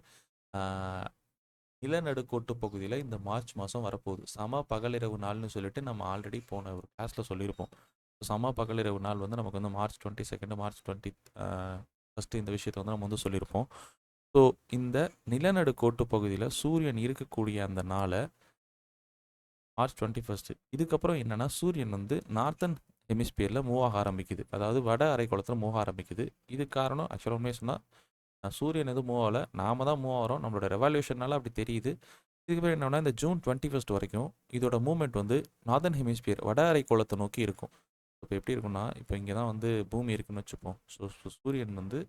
நிலநடுக்கோட்டு பகுதியில் இந்த மார்ச் மாதம் வரப்போகுது. சம பகலிரவு நாள்னு சொல்லிட்டு நம்ம ஆல்ரெடி போன ஒரு கிளாஸில் சொல்லியிருப்போம். சம பகலிரவு நாள் வந்து நமக்கு வந்து மார்ச் 22, மார்ச் 21 இந்த விஷயத்தை வந்து நம்ம வந்து சொல்லியிருப்போம். ஸோ இந்த நிலநடுக்கோட்டு பகுதியில் சூரியன் இருக்கக்கூடிய அந்த நாளை மார்ச் 21. இதுக்கப்புறம் என்னென்னா சூரியன் வந்து நார்த்தன் ஹெமிஸ்பியரில் மூவ் ஆக ஆரம்பிக்குது. அதாவது வட அரைக்கோளத்தில் மூவ் ஆரம்பிக்குது. இது காரணம் ஆக்சுவலாக உண்மையை சொன்னால் சூரியன் எதுவும் மூவ் ஆகலை, நாம தான் மூவ் ஆகிறோம். நம்மளோட ரெவல்யூஷனால அப்படி தெரியுது. இதுக்கப்புறம் என்னன்னா இந்த ஜூன் 21 வரைக்கும் இதோட மூவ்மெண்ட் வந்து நார்தன் ஹெமிஸ்பியர் வட அரைக்கோளத்தை நோக்கி இருக்கும். இப்போ எப்படி இருக்குன்னா இப்போ இங்கே தான் வந்து பூமி இருக்குன்னு வச்சுப்போம். ஸோ சூரியன் வந்து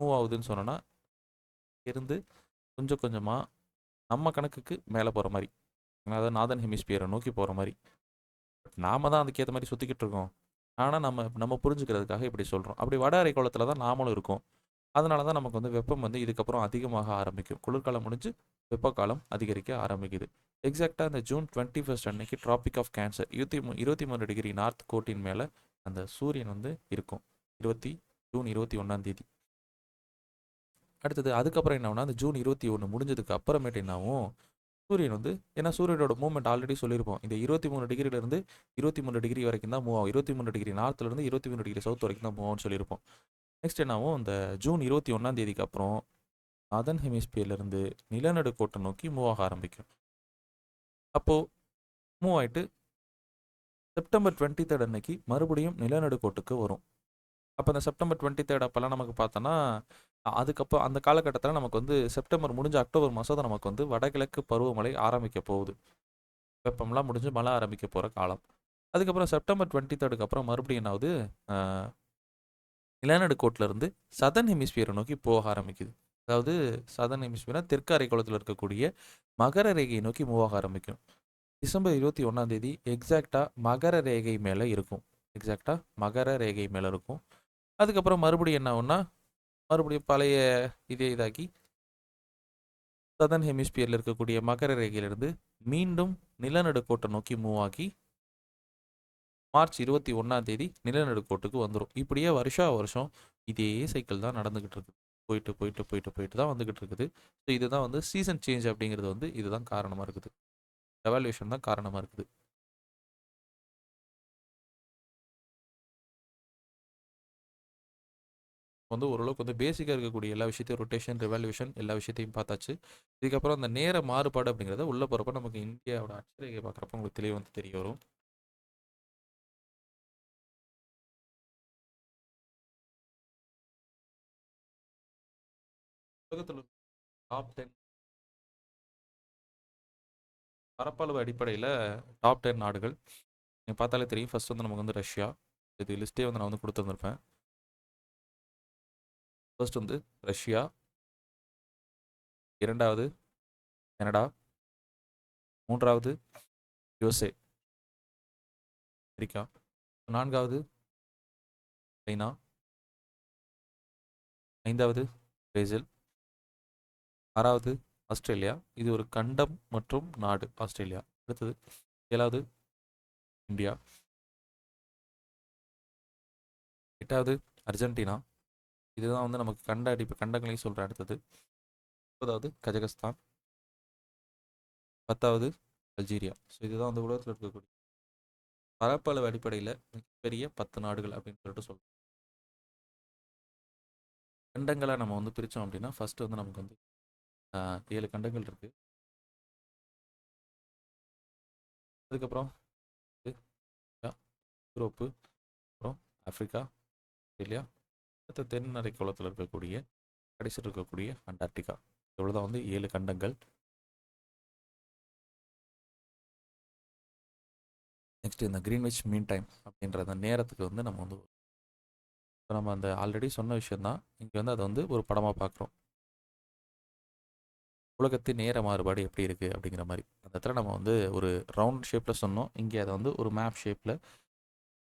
மூவ் ஆகுதுன்னு சொன்னோன்னா இருந்து கொஞ்சம் கொஞ்சமாக நம்ம கணக்குக்கு மேலே போகிற மாதிரி, அதாவது நார்தன் ஹெமிஸ்பியரை நோக்கி போகிற மாதிரி. பட் நாம தான் அதுக்கேற்ற மாதிரி சுற்றிக்கிட்டு இருக்கோம். ஆனால் நம்ம புரிஞ்சுக்கிறதுக்காக இப்படி சொல்கிறோம். அப்படி வட அரைக்கோளத்தில் தான் நாமளும் இருக்கோம். அதனால தான் நமக்கு வந்து வெப்பம் வந்து இதுக்கப்புறம் அதிகமாக ஆரம்பிக்கும். குளிர்காலம் முடிஞ்சு வெப்பக்காலம் அதிகரிக்க ஆரம்பிக்குது. எக்ஸாக்டாக அந்த ஜூன் 21 அன்னைக்கு tropic of cancer 23 degree north கோட்டின் மேலே அந்த சூரியன் வந்து இருக்கும். ஜூன் 21ஆம் தேதி. அடுத்தது அதுக்கப்புறம் என்ன ஆகும்னா அந்த ஜூன் 21 முடிஞ்சதுக்கு அப்புறமேட்டு என்ன ஆகும், சூரியன் வந்து ஏன்னா சூரியனோட மூவ்மெண்ட் ஆல்ரெடி சொல்லியிருப்போம். இந்த 23 டிகிரிலேருந்து 23 டிகிரி வரைக்கும் தான் மூவ் ஆகும். 23 டிகிரி நார்த்துலேருந்து 23 டிகிரி சவுத் வரைக்கும் தான் மூவ் ஆகும்னு சொல்லியிருப்போம். நெக்ஸ்ட் என்ன ஆகும், இந்த ஜூன் 21ஆம் தேதிக்கு அப்புறம் நார்தன் ஹெமிஸ்பியர்லேருந்து நிலநடுக்கோட்டை நோக்கி மூவ் ஆக ஆரம்பிக்கும். அப்போது மூவ் ஆகிட்டு செப்டம்பர் 23 அன்னைக்கு மறுபடியும் நிலநடுக்கோட்டுக்கு வரும். அப்போ இந்த செப்டம்பர் 23 அப்போல்லாம் நமக்கு பார்த்தோன்னா அதுக்கப்புறம் அந்த காலகட்டத்தில் நமக்கு வந்து செப்டம்பர் முடிஞ்ச அக்டோபர் மாதம் தான் நமக்கு வந்து வடகிழக்கு பருவமழை ஆரம்பிக்க போகுது. வெப்பம்லாம் முடிஞ்சு மழை ஆரம்பிக்க போகிற காலம். அதுக்கப்புறம் செப்டம்பர் 23 அப்புறம் மறுபடியும் என்ன ஆகுது, நிலநடுக்கோட்டிலேருந்து சதர்ன் ஹெமிஸ்பியரை நோக்கி போக ஆரம்பிக்குது. அதாவது சதர்ன் ஹெமிஸ்பியர்னா தெற்கு அரைக்கோளத்தில் இருக்கக்கூடிய மகர ரேகையை நோக்கி மூவ் ஆக ஆரம்பிக்கும். டிசம்பர் 21ஆம் தேதி எக்ஸாக்டாக மகர ரேகை மேலே இருக்கும். எக்ஸாக்டாக மகர ரேகை மேலே இருக்கும். அதுக்கப்புறம் மறுபடியும் என்ன ஆகும்னா மறுபடியும் பழைய இதாக்கி சதர்ன் ஹெமிஸ்பியரில் இருக்கக்கூடிய மகர ரேகையிலிருந்து மீண்டும் நிலநடுக்கோட்டை நோக்கி மூவ் ஆகி மார்ச் 21ஆம் தேதி நிலநடுக்கோட்டுக்கு வந்துடும். இப்படியே வருஷம் இதே சைக்கிள் தான் நடந்துக்கிட்டு இருக்குது. போயிட்டு போயிட்டு போயிட்டு போயிட்டு தான் வந்துக்கிட்டு இருக்குது. ஸோ இதுதான் வந்து சீசன் சேஞ்ச் அப்படிங்கிறது வந்து இதுதான் காரணமாக இருக்குது. ரெவல்யூஷன் தான் காரணமாக இருக்குது. வந்து ஓரளவுக்கு வந்து பேசிக்காக இருக்கக்கூடிய எல்லா விஷயத்தையும் ரொட்டேஷன் ரெவல்யூஷன் எல்லா விஷயத்தையும் பார்த்தாச்சு. இதுக்கப்புறம் அந்த நேர மாறுபாடு அப்படிங்கிறத உள்ளே போகிறப்ப நமக்கு இந்தியாவோட அட்சரேகை பார்க்குறப்ப உங்களுக்கு தெளிவாக வந்து தெரிய வரும். உலகத்தில் டாப் 10 பரப்பளவு அடிப்படையில் டாப் 10 நாடுகள் நீங்கள் பார்த்தாலே தெரியும். ஃபர்ஸ்ட் வந்து நமக்கு வந்து ரஷ்யா. இது லிஸ்ட்டே வந்து நான் வந்து கொடுத்துருந்துருப்பேன். ஃபர்ஸ்ட் வந்து ரஷ்யா, இரண்டாவது கனடா, மூன்றாவது யுஎஸ்ஏ அமெரிக்கா, நான்காவது சைனா, ஐந்தாவது பிரேசில், ஆறாவது ஆஸ்திரேலியா. இது ஒரு கண்டம் மற்றும் நாடு ஆஸ்திரேலியா. அடுத்தது ஏழாவது இந்தியா, எட்டாவது அர்ஜென்டினா. இதுதான் வந்து நமக்கு கண்டங்களையும் சொல்கிறேன். அடுத்தது 9வது கஜகஸ்தான், 10வது அல்ஜீரியா. ஸோ இதுதான் வந்து உலகத்தில் இருக்கக்கூடிய பரப்பளவு அடிப்படையில் மிகப்பெரிய 10 நாடுகள் அப்படின்னு சொல்லிட்டு சொல்கிறோம். கண்டங்களை நம்ம வந்து பிரித்தோம் அப்படின்னா ஃபர்ஸ்ட் வந்து நமக்கு வந்து 7 கண்டங்கள் இருக்குது. அதுக்கப்புறம் யூரோப்பு, அப்புறம் ஆப்பிரிக்கா, ஆஸ்திரேலியா, அடுத்த தென் அரைக்கோளத்தில் இருக்கக்கூடிய கடைசியில் இருக்கக்கூடிய அண்டார்டிகா. இவ்வளோதான் வந்து 7 கண்டங்கள். நெக்ஸ்ட் இந்த கிரீன்விச் மீன் டைம் அப்படின்ற அந்த நேரத்துக்கு வந்து நம்ம வந்து இப்போ நம்ம அந்த ஆல்ரெடி சொன்ன விஷயந்தான் இங்கே வந்து அதை வந்து ஒரு படமாக பார்க்குறோம். உலகத்தின் நேர மாறுபாடு எப்படி இருக்குது அப்படிங்கிற மாதிரி அந்த இடத்துல நம்ம வந்து ஒரு ரவுண்ட் ஷேப்பில் சொன்னோம். இங்கே அதை வந்து ஒரு மேப் ஷேப்பில்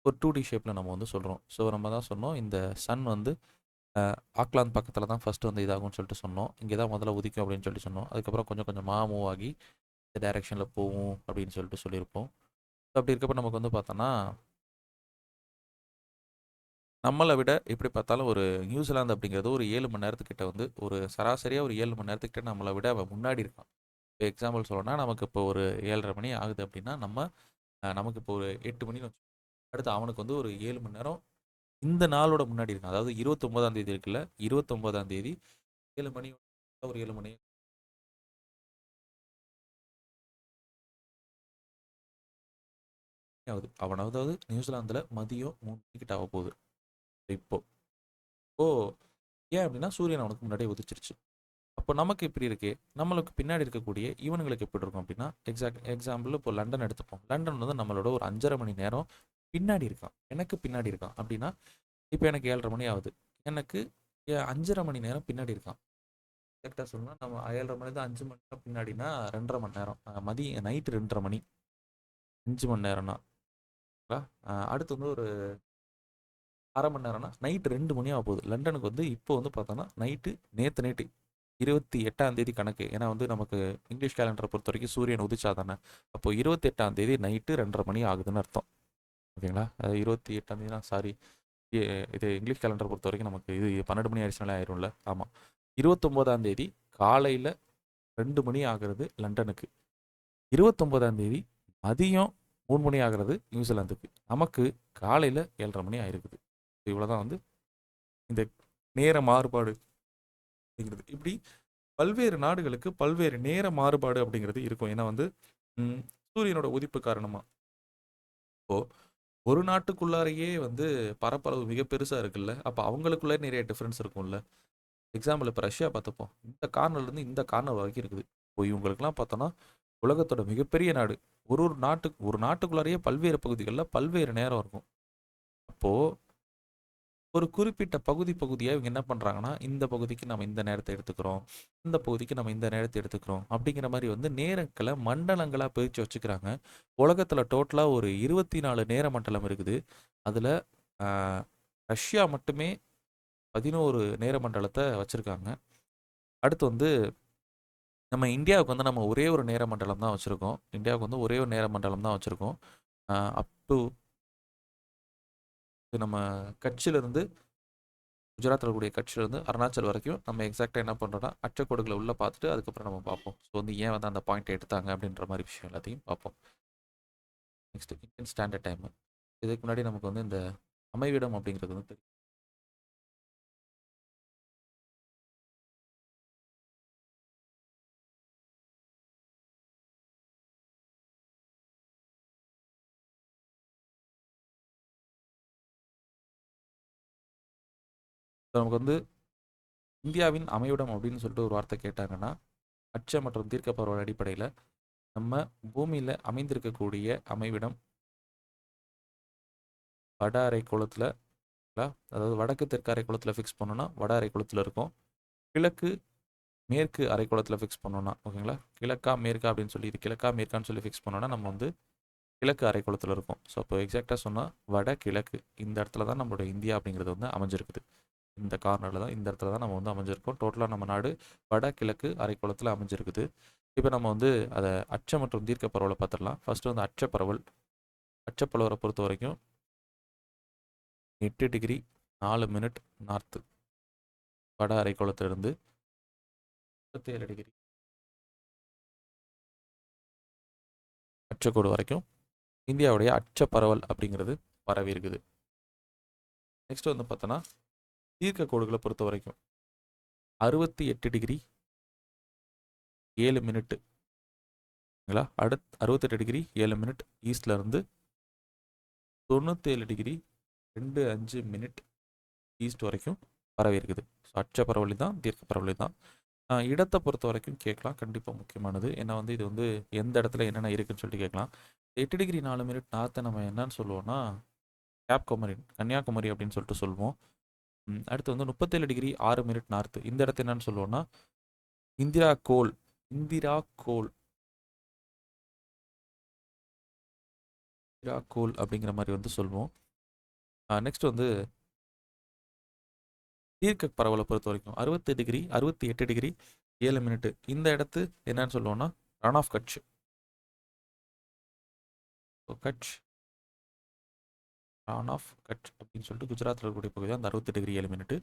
ஒரு 2D ஷேப்பில் நம்ம வந்து சொல்கிறோம். ஸோ நம்ம தான் சொன்னோம் இந்த சன் வந்து ஆக்லாந்து பக்கத்தில் தான் ஃபஸ்ட்டு வந்து இதாகும்னு சொல்லிட்டு சொன்னோம். இங்கே தான் முதல்ல உதிக்கும் அப்படின்னு சொல்லிட்டு சொன்னோம். அதுக்கப்புறம் கொஞ்சம் கொஞ்சமாக மூவ் ஆகி இந்த டைரெக்ஷனில் போகும் அப்படின்னு சொல்லிட்டு சொல்லியிருப்போம். ஸோ அப்படி இருக்கப்போ நமக்கு வந்து பார்த்தோன்னா நம்மளை விட எப்படி பார்த்தாலும் ஒரு நியூசிலாந்து அப்படிங்கிறது ஒரு 7 மணி நேரத்துக்கிட்ட வந்து ஒரு சராசரியாக ஒரு 7 மணி நேரத்துக்கிட்ட நம்மளை விட அவன் முன்னாடி இருக்கான். இப்போ எக்ஸாம்பிள் சொல்லணும்னா நமக்கு இப்போ ஒரு 7:30 மணி ஆகுது அப்படின்னா நமக்கு இப்போ ஒரு 8 மணி அடுத்து அவனுக்கு வந்து ஒரு 7 மணி நேரம் இந்த நாளோட முன்னாடி இருக்கான். அதாவது 29ஆம் தேதி இருக்குல்ல, 29ஆம் தேதி 7 மணி ஒரு 7 மணி ஆகுது. அவனாவது நியூசிலாந்தில் மதியம் 3 மணிக்கிட்ட ஆக போகுது இப்போ. ஓ ஏன் அப்படின்னா சூரியன் அவனுக்கு முன்னாடியே உதிச்சிருச்சு. அப்போ நமக்கு இப்படி இருக்கு, நம்மளுக்கு பின்னாடி இருக்கக்கூடிய இவனுங்களுக்கு எப்படி இருக்கும் அப்படின்னா எக்ஸாம்பிள் இப்போ லண்டன் எடுத்துப்போம். லண்டன் வந்து நம்மளோட ஒரு 5:30 மணி நேரம் பின்னாடி இருக்கான். எனக்கு பின்னாடி இருக்கான் அப்படின்னா இப்போ எனக்கு 7:30 மணி ஆகுது. எனக்கு 5:30 மணி நேரம் பின்னாடி இருக்கான். கரெக்டாக சொல்லணும் நம்ம 7:30 மணி தான் 5 மணி நேரம் பின்னாடினா 2:30 மணி நேரம். நைட்டு 2:30 மணி 5 மணி நேரம்னா அடுத்து வந்து ஒரு அரை மணி நேரம்னா நைட்டு 2 மணி ஆக போகுது. லண்டனுக்கு வந்து இப்போ வந்து பார்த்தோன்னா நேற்று 28ஆம் தேதி கணக்கு. ஏன்னா வந்து நமக்கு இங்கிலீஷ் கேலண்டரை பொறுத்த வரைக்கும் சூரியன் உதிச்சா தானே. அப்போ 28ஆம் தேதி நைட்டு 2:30 மணி ஆகுதுன்னு அர்த்தம். ஓகேங்களா? அது 28ஆம் தேதினா சாரி, இது இங்கிலீஷ் கேலண்டரை பொறுத்த வரைக்கும் நமக்கு இது 12 மணி ஆயிடுச்சுனாலே ஆயிரும்ல. ஆமாம், 29ஆம் தேதி காலையில் 2 மணி ஆகிறது லண்டனுக்கு. 29ஆம் தேதி மதியம் 3 மணி ஆகிறது நியூசிலாந்துக்கு. நமக்கு காலையில் 7:30 மணி ஆயிருக்குது. இவ்வளோதான் வந்து இந்த நேர மாறுபாடு அப்படிங்கிறது. இப்படி பல்வேறு நாடுகளுக்கு பல்வேறு நேர மாறுபாடு அப்படிங்கிறது இருக்கும். ஏன்னா வந்து சூரியனோட உதிப்பு காரணமாக இப்போ ஒரு நாட்டுக்குள்ளாரையே வந்து பரப்பளவு மிக பெருசாக இருக்குல்ல. அப்போ அவங்களுக்குள்ளே நிறைய டிஃப்ரென்ஸ் இருக்கும்ல. எக்ஸாம்பிள் இப்போ ரஷ்யா பார்த்துப்போம். இந்த கார்னர்லேருந்து இந்த கார்னர் வரைக்கும் இருக்குது. இப்போ இவங்களுக்குலாம் பார்த்தோன்னா உலகத்தோட மிகப்பெரிய நாடு. ஒரு நாட்டுக்குள்ளாரையே பல்வேறு பகுதிகளில் பல்வேறு நேரம் இருக்கும். அப்போது ஒரு குறிப்பிட்ட பகுதியாக இவங்க என்ன பண்ணுறாங்கன்னா இந்த பகுதிக்கு நம்ம இந்த நேரத்தை எடுத்துக்கிறோம், இந்த பகுதிக்கு நம்ம இந்த நேரத்தை எடுத்துக்கிறோம் அப்படிங்கிற மாதிரி வந்து நேரங்களை மண்டலங்களாக பிரித்து வச்சுக்கிறாங்க. உலகத்தில் டோட்டலாக ஒரு 24 நேர மண்டலம் இருக்குது. அதில் ரஷ்யா மட்டுமே 11 நேர மண்டலத்தை வச்சுருக்காங்க. அடுத்து வந்து நம்ம இந்தியாவுக்கு வந்து நம்ம ஒரே ஒரு நேர மண்டலம் தான் வச்சுருக்கோம். இந்தியாவுக்கு வந்து ஒரே ஒரு நேர மண்டலம் தான் வச்சுருக்கோம். அப் டு நம்ம கட்சியிலிருந்து குஜராத்தில் இருக்கக்கூடிய கட்சியிலேருந்து அருணாச்சல் வரைக்கும் நம்ம எக்ஸாக்டாக என்ன பண்ணுறோம்னா அச்சக்கோடுகளை உள்ளே பார்த்துட்டு அதுக்கப்புறம் நம்ம பார்ப்போம். ஸோ வந்து ஏன் வந்து அந்த பாயிண்ட் எடுத்தாங்க அப்படின்ற மாதிரி விஷயம் எல்லாத்தையும் பார்ப்போம். Next Indian standard time. இதுக்கு முன்னாடி நமக்கு வந்து இந்த அமைவிடம் அப்படிங்கிறது வந்து தெரியும். நமக்கு வந்து இந்தியாவின் அமைவிடம் அப்படின்னு சொல்லிட்டு ஒரு வார்த்தை கேட்டாங்கன்னா, அட்ச மற்றும் தீர்க்க பரவல் அடிப்படையில் நம்ம பூமியில் அமைந்திருக்கக்கூடிய அமைவிடம் வட அரைக்கோளத்தில், அதாவது வடக்கு தெற்கு அரைக்கோளத்தில் ஃபிக்ஸ் பண்ணோன்னா வட அரைக்கோளத்தில் இருக்கும். கிழக்கு மேற்கு அரைக்கோளத்தில் ஃபிக்ஸ் பண்ணோன்னா, ஓகேங்களா, கிழக்கா மேற்கா அப்படின்னு சொல்லி, இது கிழக்கா மேற்கான்னு சொல்லி ஃபிக்ஸ் பண்ணோன்னா நம்ம வந்து கிழக்கு அரைக்கோளத்தில் இருக்கும். ஸோ அப்போ எக்ஸாக்டாக சொன்னால் வட கிழக்கு, இந்த இடத்துல தான் நம்மளோட இந்தியா அப்படிங்கிறது வந்து அமைஞ்சிருக்குது. இந்த கார்னரில் தான், இந்த இடத்துல தான் நம்ம வந்து அமைஞ்சிருக்கோம். டோட்டலாக நம்ம நாடு வட கிழக்கு அரைக்கோளத்தில் அமைஞ்சிருக்குது. இப்போ நம்ம வந்து அதை அச்ச மற்றும் தீர்க்க பரவலை பார்த்துடலாம். ஃபர்ஸ்ட் வந்து அச்ச பரவல். அச்ச பரவலை பொறுத்த வரைக்கும் 8 டிகிரி 4 மினிட் நார்த்து வட அரைக்கோளத்திலிருந்து 37 டிகிரி அச்சக்கோடு வரைக்கும் இந்தியாவுடைய அச்ச பரவல் அப்படிங்கிறது பரவி இருக்குது. நெக்ஸ்ட் வந்து பார்த்தோன்னா தீர்க்க கோடுகளை பொறுத்த வரைக்கும் 68 டிகிரி 7 மினிட்டு, அடுத்து 68 டிகிரி 7 மினிட் ஈஸ்ட்ல இருந்து 97 டிகிரி 25 மினிட் ஈஸ்ட் வரைக்கும் பரவி இருக்குது. ஸோ அச்ச பரவலி தான், தீர்க்க பரவலி தான். இடத்தை பொறுத்த வரைக்கும் கேட்கலாம், கண்டிப்பாக முக்கியமானது. ஏன்னா வந்து இது வந்து எந்த இடத்துல என்னென்ன இருக்குன்னு சொல்லிட்டு கேட்கலாம். 8 டிகிரி 4 மினிட் நார்த்தை நம்ம என்னன்னு சொல்லுவோம்னா கேப் குமரி, கன்னியாகுமரி அப்படின்னு சொல்லிட்டு சொல்லுவோம். அடுத்து வந்து 37 டிகிரி 6 மினிட் நார்த்து, இந்த இடத்த என்னன்னு சொல்லுவோம்னா இந்திரா கோல், இந்திரா கோல், இந்திரா கோல் அப்படிங்கிற மாதிரி வந்து சொல்லுவோம். நெக்ஸ்ட் வந்து தீர்க்க பரவலை பொறுத்த வரைக்கும் 68 டிகிரி 7 மினிட், இந்த இடத்து என்னன்னு சொல்லுவோம்னா ரன் ஆஃப் கட்ச். கட்ச், ரான் ஆஃப் கட்ச் அப்படின்னு சொல்லிட்டு குஜராத்தில் இருக்கக்கூடிய பகுதி அந்த 68 டிகிரி 7 மினிட்.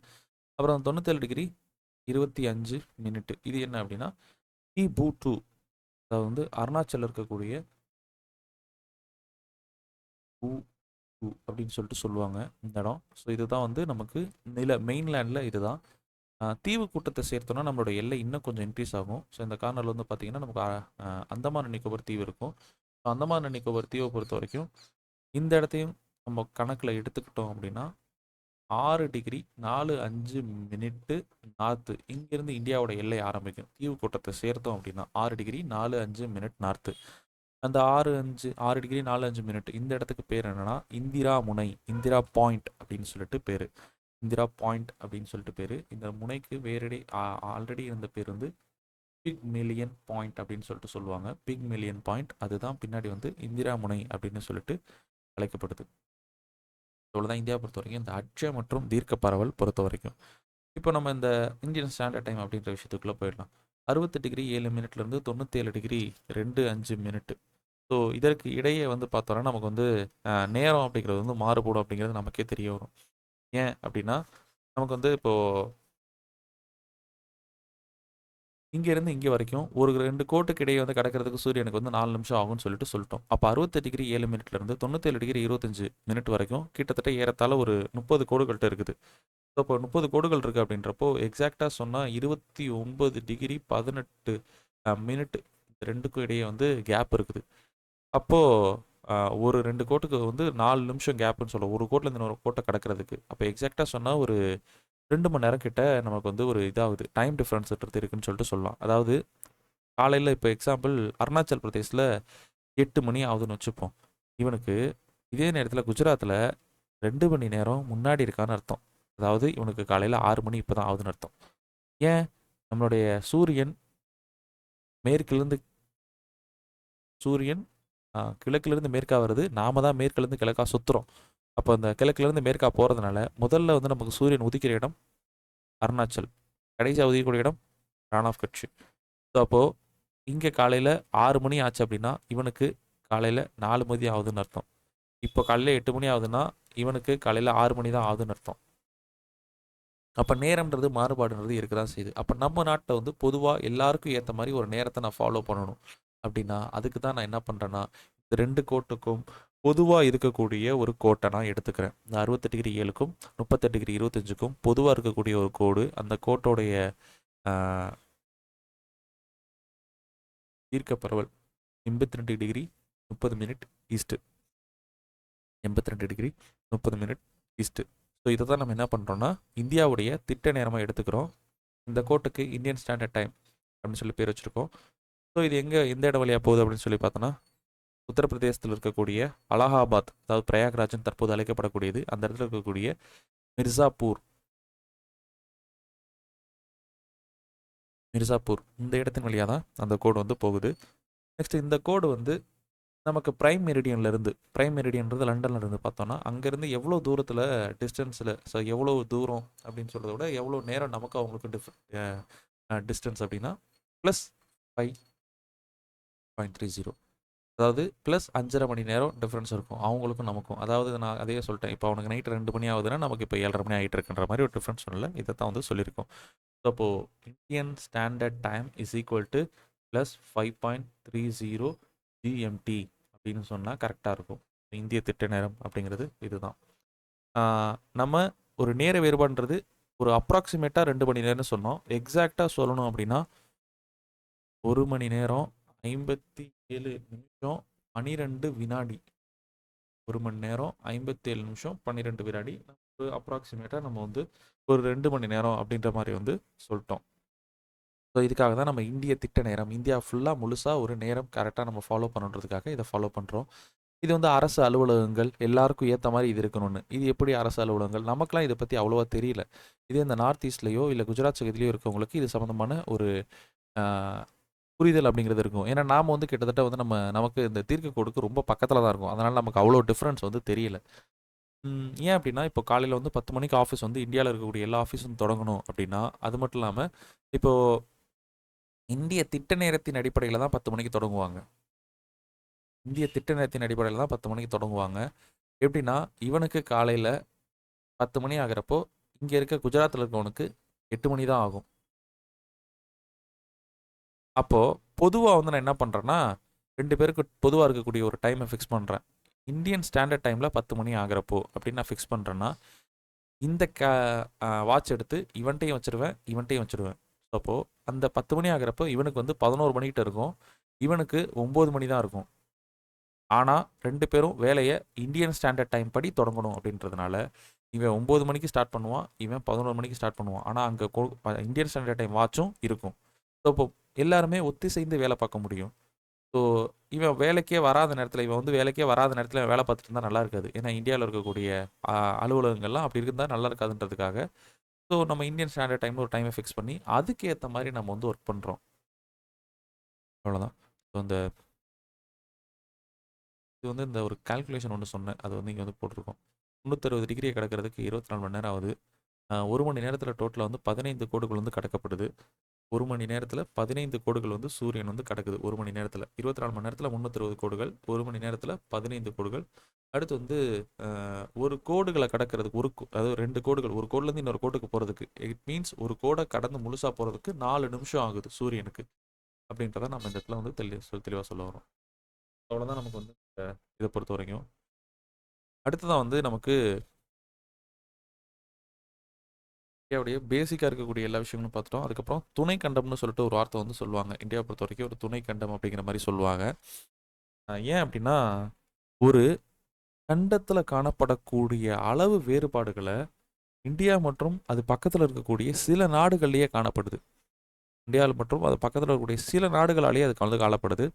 அப்புறம் 97 டிகிரி 25 மினிட், இது என்ன அப்படின்னா பூ2, அதாவது வந்து அருணாச்சல் இருக்கக்கூடிய பூ அப்படின்னு சொல்லிட்டு சொல்லுவாங்க இந்த இடம். ஸோ இதுதான் வந்து நமக்கு மெயின்லேண்டில் இதுதான். தீவு கூட்டத்தை சேர்த்தோன்னா நம்மளோட எல்லை இன்னும் கொஞ்சம் இன்க்ரீஸ் ஆகும். ஸோ இந்த கார்னரில் வந்து பார்த்தீங்கன்னா நமக்கு அந்தமான் நிக்கோபர் தீவு இருக்கும். அந்தமான் நிக்கோபர் தீவை பொறுத்த வரைக்கும் இந்த இடத்தையும் நம்ம கணக்கில் எடுத்துக்கிட்டோம் அப்படின்னா 6 டிகிரி 4-5 மினிட்டு நார்த்து, இங்கேருந்து இந்தியாவோட எல்லை ஆரம்பிக்கும். தீவு கூட்டத்தை சேர்த்தோம் அப்படின்னா 6 டிகிரி 4-5 மினிட் நார்த்து. அந்த 6 டிகிரி 4-5 மினிட் இந்த இடத்துக்கு பேர் என்னன்னா இந்திரா முனை, இந்திரா பாயிண்ட் அப்படின்னு சொல்லிட்டு பேர். இந்திரா பாயிண்ட் அப்படின்னு சொல்லிட்டு பேர். இந்த முனைக்கு ஆல்ரெடி இருந்த பேர் வந்து பிக் மில்லியன் பாயிண்ட் அப்படின்னு சொல்லிட்டு சொல்லுவாங்க. பிக் மில்லியன் பாயிண்ட், அதுதான் பின்னாடி வந்து இந்திரா முனை அப்படின்னு சொல்லிட்டு அழைக்கப்படுது. இவ்வளோதான் இந்தியா பொறுத்த வரைக்கும் இந்த அட்ச மற்றும் தீர்க்க பரவல் பொறுத்த வரைக்கும். இப்போ நம்ம இந்த இந்தியன் ஸ்டாண்டர்ட் டைம் அப்படின்ற விஷயத்துக்குள்ளே போயிடலாம். 68 டிகிரி 7 மினிட்லேருந்து 97 டிகிரி 25 மினிட். ஸோ இதற்கு இடையே வந்து பார்த்தோன்னா நமக்கு வந்து நேரம் அப்படிங்கிறது வந்து மாறுபடும் அப்படிங்கிறது நமக்கே தெரிய வரும். ஏன் அப்படின்னா நமக்கு வந்து இப்போது இங்கேருந்து இங்கே வரைக்கும் ஒரு 2 கோட்டுக்கு இடையே வந்து கடக்கிறதுக்கு சூரியனுக்கு வந்து 4 நிமிஷம் ஆகும்னு சொல்லிட்டோம். அப்போ 68 டிகிரி 7 மினிட்லேருந்து 97 டிகிரி 25 மினிட் வரைக்கும் கிட்டத்தட்ட ஏறத்தாழ ஒரு 30 கோடுகள்கிட்ட இருக்குது. ஸோ இப்போ 30 கோடுகள் இருக்குது அப்படின்றப்போ எக்ஸாக்டாக சொன்னால் 29 டிகிரி 18 மினிட் ரெண்டுக்கும் இடையே வந்து கேப் இருக்குது. அப்போது ஒரு 2 கோட்டுக்கு வந்து 4 நிமிஷம் கேப்புன்னு சொல்லுவோம், ஒரு கோட்டில் இன்னொரு கோட்டை கடக்கிறதுக்கு. அப்போ எக்ஸாக்டாக சொன்னால் ஒரு 2 மணி நேரம் கிட்ட நமக்கு வந்து ஒரு இதாகுது, டைம் டிஃப்ரென்ஸ்ன்றது இருக்குன்னு சொல்லிட்டு சொல்லலாம். அதாவது காலையில் இப்போ எக்ஸாம்பிள் அருணாச்சல் பிரதேசில் 8 மணி ஆகுதுன்னு வச்சுப்போம். இவனுக்கு இதே நேரத்தில் குஜராத்தில் 2 மணி நேரம் முன்னாடி இருக்கான்னு அர்த்தம். அதாவது இவனுக்கு காலையில் 6 மணி இப்போ தான் ஆகுதுன்னு அர்த்தம். ஏன்? நம்மளுடைய சூரியன் கிழக்கிலிருந்து மேற்கா வருது, நாம தான் மேற்கிலேருந்து கிழக்கா சுற்றுறோம். அப்போ அந்த கிழக்கிலேருந்து மேற்கா போகிறதுனால முதல்ல வந்து நமக்கு சூரியன் உதிக்கிற இடம் அருணாச்சல், கடைசியாக உதிக்கக்கூடிய இடம் ரான் ஆஃப் கட்ச். ஸோ அப்போது இங்கே காலையில் 6 மணி ஆச்சு அப்படின்னா இவனுக்கு காலையில் 4 மணி ஆகுதுன்னு அர்த்தம். இப்போ காலையில் 8 மணி ஆகுதுன்னா இவனுக்கு காலையில் 6 மணி தான் ஆகுதுன்னு அர்த்தம். அப்போ நேரம்ன்றது மாறுபாடுன்றது இருக்க தான் செய்யுது. அப்போ நம்ம நாட்டில் வந்து பொதுவாக எல்லாருக்கும் ஏற்ற மாதிரி ஒரு நேரத்தை நான் ஃபாலோ பண்ணணும் அப்படின்னா அதுக்கு தான் நான் என்ன பண்ணுறேன்னா இந்த 2 கோட்டுக்கும் பொதுவாக இருக்கக்கூடிய ஒரு கோட்டை நான் எடுத்துக்கிறேன். இந்த 68 டிகிரி 7க்கும் 38 டிகிரி 25க்கும் பொதுவாக இருக்கக்கூடிய ஒரு கோடு. அந்த கோட்டோடைய தீர்க்க பரவல் 82 degree 30 minute east, 82 degree 30 minute east. So இதை தான் நம்ம என்ன பண்ணுறோன்னா இந்தியாவுடைய திட்ட நேரமாக எடுத்துக்கிறோம். இந்த கோட்டுக்கு இந்தியன் ஸ்டாண்டர்ட் டைம் அப்படின்னு சொல்லி பேர் வச்சுருக்கோம். ஸோ இது எந்த இடம் வழியாக போகுது அப்படின்னு சொல்லி பார்த்தோன்னா, உத்தரப்பிரதேசத்தில் இருக்கக்கூடிய அலகாபாத், அதாவது பிரயாக்ராஜ்னு தற்போது அழைக்கப்படக்கூடியது, அந்த இடத்துல இருக்கக்கூடிய மிர்சாப்பூர் இந்த இடத்தின் வழியாக தான் அந்த கோடு வந்து போகுது. நெக்ஸ்ட் இந்த கோடு வந்து நமக்கு பிரைம் மெரிடியன்றது லண்டனில் இருந்து பார்த்தோன்னா, அங்கேருந்து எவ்வளோ தூரத்தில் டிஸ்டன்ஸில், ஸோ எவ்வளோ தூரம் அப்படின்னு சொல்கிறத விட எவ்வளோ நேரம் நமக்கு அவங்களுக்கு டிஸ்டன்ஸ் அப்படின்னா +5.30, அதாவது ப்ளஸ் 5.5 மணி நேரம் டிஃப்ரென்ஸ் இருக்கும் அவங்களுக்கும் நமக்கும். அதாவது நான் அதையே சொல்லிட்டேன், இப்போ அவனுக்கு நைட்டு 2 மணி ஆகுதுன்னா நமக்கு இப்போ 7:30 மணி ஆகிட்டு இருக்குன்ற மாதிரி ஒரு டிஃப்ரென்ஸ் சொல்லல, இதை தான் வந்து சொல்லியிருக்கோம். ஸோ அப்போது Indian standard time is equal to +5.30 GMT அப்படின்னு சொன்னால் கரெக்டாக இருக்கும். இந்திய திட்ட நேரம் அப்படிங்கிறது இதுதான். நம்ம ஒரு நேர வேறுபாடுன்றது ஒரு அப்ராக்சிமேட்டாக 2 மணி நேரம்னு சொன்னோம். எக்ஸாக்டாக சொல்லணும் அப்படின்னா 1 மணி நேரம் 57 நிமிஷம் 12 வினாடி. 1 மணி நேரம் 57 நிமிஷம் 12 வினாடி. ஒரு அப்ராக்சிமேட்டாக நம்ம வந்து ஒரு 2 மணி நேரம் அப்படின்ற மாதிரி வந்து சொல்லிட்டோம். ஸோ இதுக்காக தான் நம்ம இந்திய திட்ட நேரம், இந்தியா ஃபுல்லாக முழுசாக ஒரு நேரம் கரெக்டாக நம்ம ஃபாலோ பண்ணுறதுக்காக இதை ஃபாலோ பண்ணுறோம். இது வந்து அரசு அலுவலகங்கள் எல்லாருக்கும் ஏற்ற மாதிரி இது இருக்கணும்னு. இது எப்படி அரசு அலுவலகங்கள்? நமக்கெல்லாம் இதை பற்றி அவ்வளோவா தெரியல. இதே இந்த நார்த் ஈஸ்ட்லேயோ இல்லை குஜராத் சைட்லேயோ இருக்கவங்களுக்கு இது சம்மந்தமான ஒரு புரிதல் அப்படிங்கிறது இருக்கும். ஏன்னா நாம் வந்து கிட்டத்தட்ட வந்து நமக்கு இந்த தீர்க்கக்கோடுக்கு ரொம்ப பக்கத்தில் தான் இருக்கும். அதனால் நமக்கு அவ்வளோ டிஃப்ரென்ஸ் வந்து தெரியல. ஏன் அப்படின்னா, இப்போ காலையில் வந்து 10 மணிக்கு ஆஃபீஸ் வந்து இந்தியாவில் இருக்கக்கூடிய எல்லா ஆஃபீஸும் தொடங்கணும் அப்படின்னா, அது மட்டும் இல்லாமல் இப்போது இந்திய திட்ட நேரத்தின் அடிப்படையில் தான் 10 மணிக்கு தொடங்குவாங்க. இந்திய திட்ட நேரத்தின் அடிப்படையில் தான் 10 மணிக்கு தொடங்குவாங்க. எப்படின்னா, இவனுக்கு காலையில் 10 மணி ஆகிறப்போ, இங்கே இருக்க குஜராத்தில் இருக்கவனுக்கு 8 மணி தான் ஆகும். அப்போது பொதுவாக வந்து நான் என்ன பண்ணுறேன்னா, 2 பேருக்கு பொதுவாக இருக்கக்கூடிய ஒரு டைமை ஃபிக்ஸ் பண்ணுறேன். இந்தியன் ஸ்டாண்டர்ட் டைமில் 10 மணி ஆகிறப்போ அப்படின்னு நான் ஃபிக்ஸ் பண்ணுறேன்னா, இந்த வாட்ச் எடுத்து இவன்ட்டையும் வச்சுருவேன். ஸோ அப்போது அந்த 10 மணி ஆகிறப்போ இவனுக்கு வந்து 11 மணிக்கிட்ட இருக்கும். இவனுக்கு 9 மணி தான் இருக்கும். ஆனால் 2 பேரும் வேலையை இந்தியன் ஸ்டாண்டர்ட் டைம் படி தொடங்கணும் அப்படின்றதுனால, இவன் 9 மணிக்கு ஸ்டார்ட் பண்ணுவான், இவன் 11 மணிக்கு ஸ்டார்ட் பண்ணுவான். ஆனால் அங்கே இந்தியன் ஸ்டாண்டர்ட் டைம் வாட்சும் இருக்கும். ஸோ இப்போ எல்லாருமே ஒத்திசைந்து வேலை பார்க்க முடியும். ஸோ இவன் வேலைக்கே வராத நேரத்தில் வேலை பார்த்துட்டு இருந்தால் நல்லா இருக்காது. ஏன்னா இந்தியாவில் இருக்கக்கூடிய அலுவலகங்கள்லாம் அப்படி இருந்தால் நல்லா இருக்காதுன்றதுக்காக, ஸோ நம்ம இந்தியன் ஸ்டாண்டர்ட் டைமில் ஒரு டைமை ஃபிக்ஸ் பண்ணி அதுக்கேற்ற மாதிரி நம்ம வந்து ஒர்க் பண்ணுறோம். அவ்வளோதான். ஸோ இது வந்து இந்த ஒரு கால்குலேஷன் ஒன்று சொன்னேன், அது வந்து இங்கே வந்து போட்டிருக்கோம். 360 டிகிரியை கடக்கிறதுக்கு 24 மணி நேரம் ஆகுது. 1 மணி நேரத்தில் டோட்டலாக வந்து 15 கோடுகள் வந்து கடக்கப்படுது. 1 மணி நேரத்தில் 15 கோடுகள் வந்து சூரியன் வந்து கடக்குது. 1 மணி நேரத்தில் 24 மணி நேரத்தில் 360 கோடுகள், 1 மணி நேரத்தில் 15 கோடுகள். அடுத்து வந்து ஒரு கோடுகளை கடக்கிறதுக்கு அதாவது 2 கோடுகள், ஒரு கோடுலேருந்து இன்னொரு கோட்டுக்கு போகிறதுக்கு, இட் மீன்ஸ் ஒரு கோடை கடந்து முழுசாக போகிறதுக்கு 4 நிமிஷம் ஆகுது சூரியனுக்கு. அப்படின்றத நம்ம இந்த இடத்துல வந்து தெளிவாக சொல்ல வரோம். அவ்வளோதான் நமக்கு வந்து இதை பொறுத்த வரைக்கும். அடுத்ததான் வந்து நமக்கு இந்தியாவுடைய பேசிக்காக இருக்கக்கூடிய எல்லா விஷயங்களும் பார்த்துட்டோம். அதுக்கப்புறம் துணை கண்டம்னு சொல்லிட்டு ஒரு வார்த்தை வந்து சொல்லுவாங்க. இந்தியாவை பொறுத்த வரைக்கும் ஒரு துணை கண்டம் அப்படிங்கிற மாதிரி சொல்லுவாங்க. ஏன் அப்படின்னா, ஒரு கண்டத்தில் காணப்படக்கூடிய அளவு வேறுபாடுகளை இந்தியா மற்றும் அது பக்கத்தில் இருக்கக்கூடிய சில நாடுகள்லேயே காணப்படுது. இந்தியாவில் மற்றும் அது பக்கத்தில் இருக்கக்கூடிய சில நாடுகளாலேயே அது கலந்து காணப்படுது.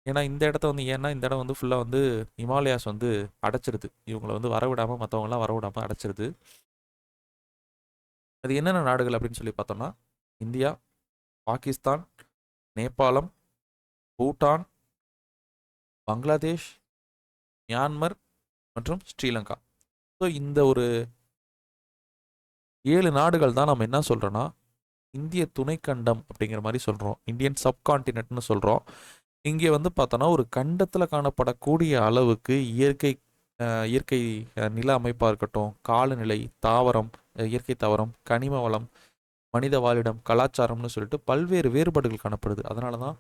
ஏன்னா இந்த இடம் வந்து ஃபுல்லாக வந்து ஹிமாலயாஸ் வந்து அடைச்சிருது. இவங்களை வந்து வரவிடாமல், மற்றவங்களாம் வரவிடாமல் அடைச்சிருது. அது என்னென்ன நாடுகள் அப்படின்னு சொல்லி பார்த்தோம்னா, இந்தியா, பாகிஸ்தான், நேபாளம், பூட்டான், பங்களாதேஷ், மியான்மர் மற்றும் ஸ்ரீலங்கா. ஸோ இந்த ஒரு 7 நாடுகள் தான் நம்ம என்ன சொல்கிறோன்னா இந்திய துணைக்கண்டம் அப்படிங்கிற மாதிரி சொல்கிறோம். இந்தியன் சப்கான்டினென்ட்னு சொல்கிறோம். இங்கே வந்து பார்த்தோன்னா ஒரு கண்டத்தில் காணப்படக்கூடிய அளவுக்கு இயற்கை நில அமைப்பாக இருக்கட்டும், காலநிலை, தாவரம், இயற்கை தாவரம், கனிம வளம், மனித வாழிடம், கலாச்சாரம்னு சொல்லிட்டு பல்வேறு வேறுபாடுகள் காணப்படுது. அதனால தான்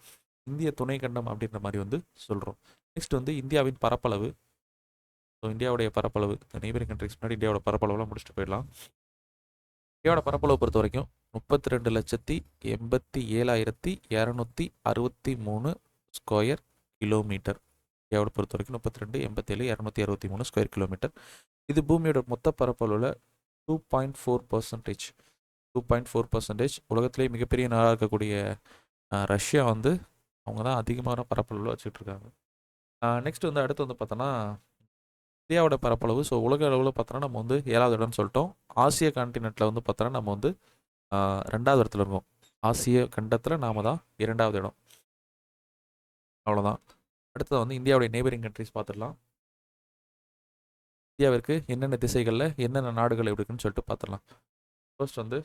இந்திய துணைக்கண்டம் அப்படின்ற மாதிரி வந்து சொல்கிறோம். நெக்ஸ்ட் வந்து இந்தியாவின் பரப்பளவு. ஸோ இந்தியாவுடைய பரப்பளவு, நெய்பரிங் கண்ட்ரிஸ் முன்னாடி இந்தியாவோட பரப்பளவுலாம் முடிச்சுட்டு போயிடலாம். இந்தியாவோட பரப்பளவு பொறுத்த வரைக்கும் 32,87,263 ஸ்கொயர் கிலோமீட்டர். இந்தியாவோட பொறுத்த வரைக்கும் 32,87,263 ஸ்கொயர் கிலோமீட்டர். இது பூமியோட மொத்த பரப்பளவில் 2.4%. 2.4%. உலகத்திலேயே மிகப்பெரிய நாடாக இருக்கக்கூடிய ரஷ்யா வந்து அவங்க தான் அதிகமான பரப்பளவில் வச்சுட்டு இருக்காங்க. நெக்ஸ்ட் வந்து அடுத்து வந்து பார்த்தோன்னா இந்தியாவோட பரப்பளவு. ஸோ உலக அளவில் பார்த்தோன்னா நம்ம வந்து 7வது இடம்னு சொல்லிட்டோம். ஆசிய கான்டினென்ட்டில் வந்து பார்த்தோன்னா நம்ம வந்து 2வது இடத்துல இருக்கோம். ஆசிய கண்டத்தில் நாம தான் 2வது இடம். அவ்வளோதான். அடுத்தது வந்து இந்தியாவுடைய நெய்பரிங் கண்ட்ரிஸ் பார்த்துடலாம். இந்தியாவிற்கு என்னென்ன திசைகளில் என்னென்ன நாடுகள் எப்படி இருக்குன்னு சொல்லிட்டு பார்த்துடலாம். ஃபர்ஸ்ட் வந்து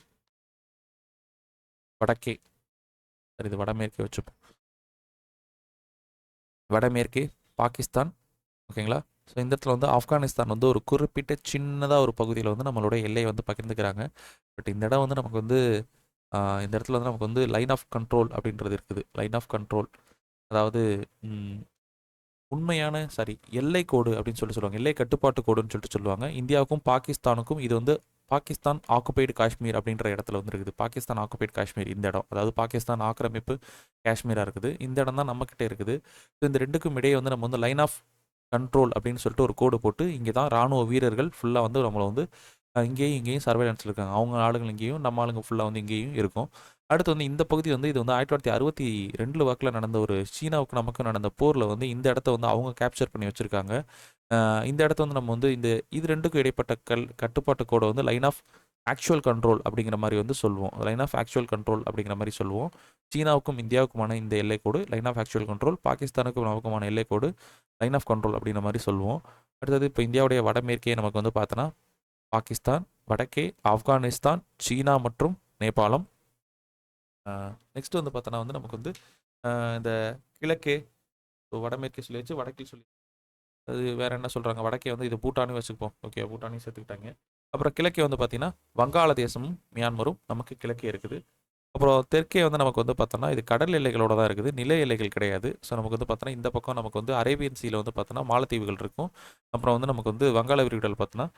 வடக்கே, சரி இது வடமேற்கே வச்சுப்போம். வடமேற்கே பாகிஸ்தான், ஓகேங்களா. ஸோ இந்த இடத்துல வந்து ஆப்கானிஸ்தான் வந்து ஒரு குறிப்பிட்ட சின்னதாக ஒரு பகுதியில் வந்து நம்மளோட எல்லையை வந்து பகிர்ந்துக்கிறாங்க. பட் இந்த இடம் வந்து நமக்கு வந்து இந்த இடத்துல வந்து நமக்கு வந்து லைன் ஆஃப் கண்ட்ரோல் அப்படின்றது இருக்குது. லைன் ஆஃப் கண்ட்ரோல், அதாவது உண்மையான எல்லை கோடு அப்படின்னு சொல்லுவாங்க. எல்லை கட்டுப்பாட்டு கோடுன்னு சொல்லிட்டு சொல்லுவாங்க. இந்தியாவுக்கும் பாகிஸ்தானுக்கும் இது வந்து பாகிஸ்தான் ஆக்குபைடு காஷ்மீர் அப்படின்ற இடத்துல வந்து இருக்குது. பாகிஸ்தான் ஆக்குபைடு காஷ்மீர் இந்த இடம், அதாவது பாகிஸ்தான் ஆக்கிரமிப்பு காஷ்மீராக இருக்குது. இந்த இடம் தான் நம்மக்கிட்ட இருக்குது. ஸோ இந்த ரெண்டுக்கும் இடையே வந்து நம்ம வந்து லைன் ஆஃப் கண்ட்ரோல் அப்படின்னு சொல்லிட்டு ஒரு கோடு போட்டு இங்கே தான் இராணுவ வீரர்கள் ஃபுல்லாக வந்து நம்மளை வந்து இங்கேயும் சர்வேலன்ஸில் இருக்காங்க. அவங்க ஆளுங்கள் இங்கேயும் நம்ம ஆளுங்க ஃபுல்லாக வந்து இங்கேயும் இருக்கும். அடுத்து வந்து இந்த பகுதி வந்து இது வந்து 1962 வாக்கில் நடந்த ஒரு சீனாவுக்கு நமக்கு நடந்த போரில் வந்து இந்த இடத்த வந்து அவங்க கேப்சர் பண்ணி வச்சுருக்காங்க. இந்த இடத்த வந்து நம்ம வந்து இது ரெண்டுக்கும் இடைப்பட்ட கட்டுப்பாட்டு கோடை வந்து லைன் ஆஃப் ஆக்சுவல் கண்ட்ரோல் அப்படிங்கிற மாதிரி வந்து சொல்லுவோம். லைன் ஆஃப் ஆக்சுவல் கண்ட்ரோல் அப்படிங்கிற மாதிரி சொல்லுவோம். சீனாவுக்கும் இந்தியாவுக்குமான இந்த எல்லை கோடு லைன் ஆஃப் ஆக்சுவல் கண்ட்ரோல், பாகிஸ்தானுக்கும் நமக்குமான எல்லை கோடு லைன் ஆஃப் கண்ட்ரோல் அப்படிங்கிற மாதிரி சொல்லுவோம். அடுத்தது இப்போ இந்தியாவுடைய வடமேற்கே நமக்கு வந்து பார்த்தோன்னா பாகிஸ்தான், வடக்கே ஆப்கானிஸ்தான், சீனா மற்றும் நேபாளம். நெக்ஸ்ட் வந்து பார்த்தோன்னா வந்து நமக்கு வந்து இந்த கிழக்கே, வடமேற்கே சொல்லியாச்சு, வடக்கே சொல்லி அது வேறு என்ன சொல்கிறாங்க, வடக்கே வந்து இது பூட்டானு வச்சுப்போம். ஓகே, பூட்டானையும் சேர்த்துக்கிட்டாங்க. அப்புறம் கிழக்கே வந்து பார்த்தீங்கன்னா வங்காளதேசமும் மியான்மரும் நமக்கு கிழக்கே இருக்குது. அப்புறம் தெற்கே வந்து நமக்கு வந்து பார்த்தோன்னா இது கடல் எல்லைகளோட தான் இருக்குது, நில எல்லைகள் கிடையாது. ஸோ நமக்கு வந்து பார்த்தோன்னா இந்த பக்கம் நமக்கு வந்து அரேபியன் சீல வந்து பார்த்தோன்னா மாலத்தீவுகள் இருக்கும். அப்புறம் வந்து நமக்கு வந்து வங்காள விரிகுடல் பார்த்தோன்னா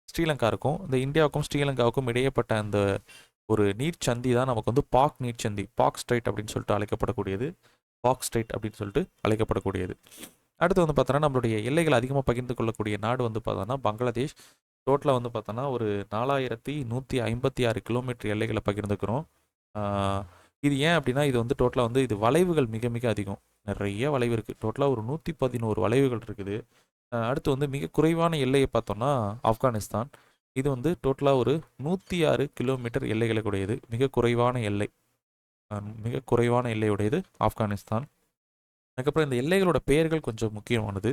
ஸ்ரீலங்கா இருக்கும். இந்த இந்தியாவுக்கும் ஸ்ரீலங்காவுக்கும் இடையப்பட்ட அந்த ஒரு நீர்ச்சந்தி தான் நமக்கு வந்து பாக் நீர்ச்சந்தி, பாக் ஸ்ட்ரைட் அப்படின்னு சொல்லிட்டு அழைக்கப்படக்கூடியது. பாக் ஸ்ட்ரைட் அப்படின்னு சொல்லிட்டு அழைக்கப்படக்கூடியது. அடுத்து வந்து பார்த்தோன்னா நம்மளுடைய எல்லைகள் அதிகமாக பகிர்ந்து கொள்ளக்கூடிய நாடு வந்து பார்த்தோன்னா பங்களாதேஷ். டோட்டலாக வந்து பார்த்தோன்னா ஒரு 4156 கிலோமீட்டர் எல்லைகளை பகிர்ந்துக்கிறோம். இது ஏன் அப்படின்னா இது வந்து டோட்டலாக வந்து இது வளைவுகள் மிக மிக அதிகம், நிறைய வளைவு இருக்குது. டோட்டலாக ஒரு 111 வளைவுகள் இருக்குது. அடுத்து வந்து மிக குறைவான எல்லையை பார்த்தோம்னா ஆப்கானிஸ்தான். இது வந்து டோட்டலாக ஒரு 106 கிலோமீட்டர் எல்லைகளை உடையது. மிக குறைவான எல்லை, மிக குறைவான எல்லையுடையது ஆப்கானிஸ்தான். அதுக்கப்புறம் இந்த எல்லைகளோட பெயர்கள் கொஞ்சம் முக்கியமானது.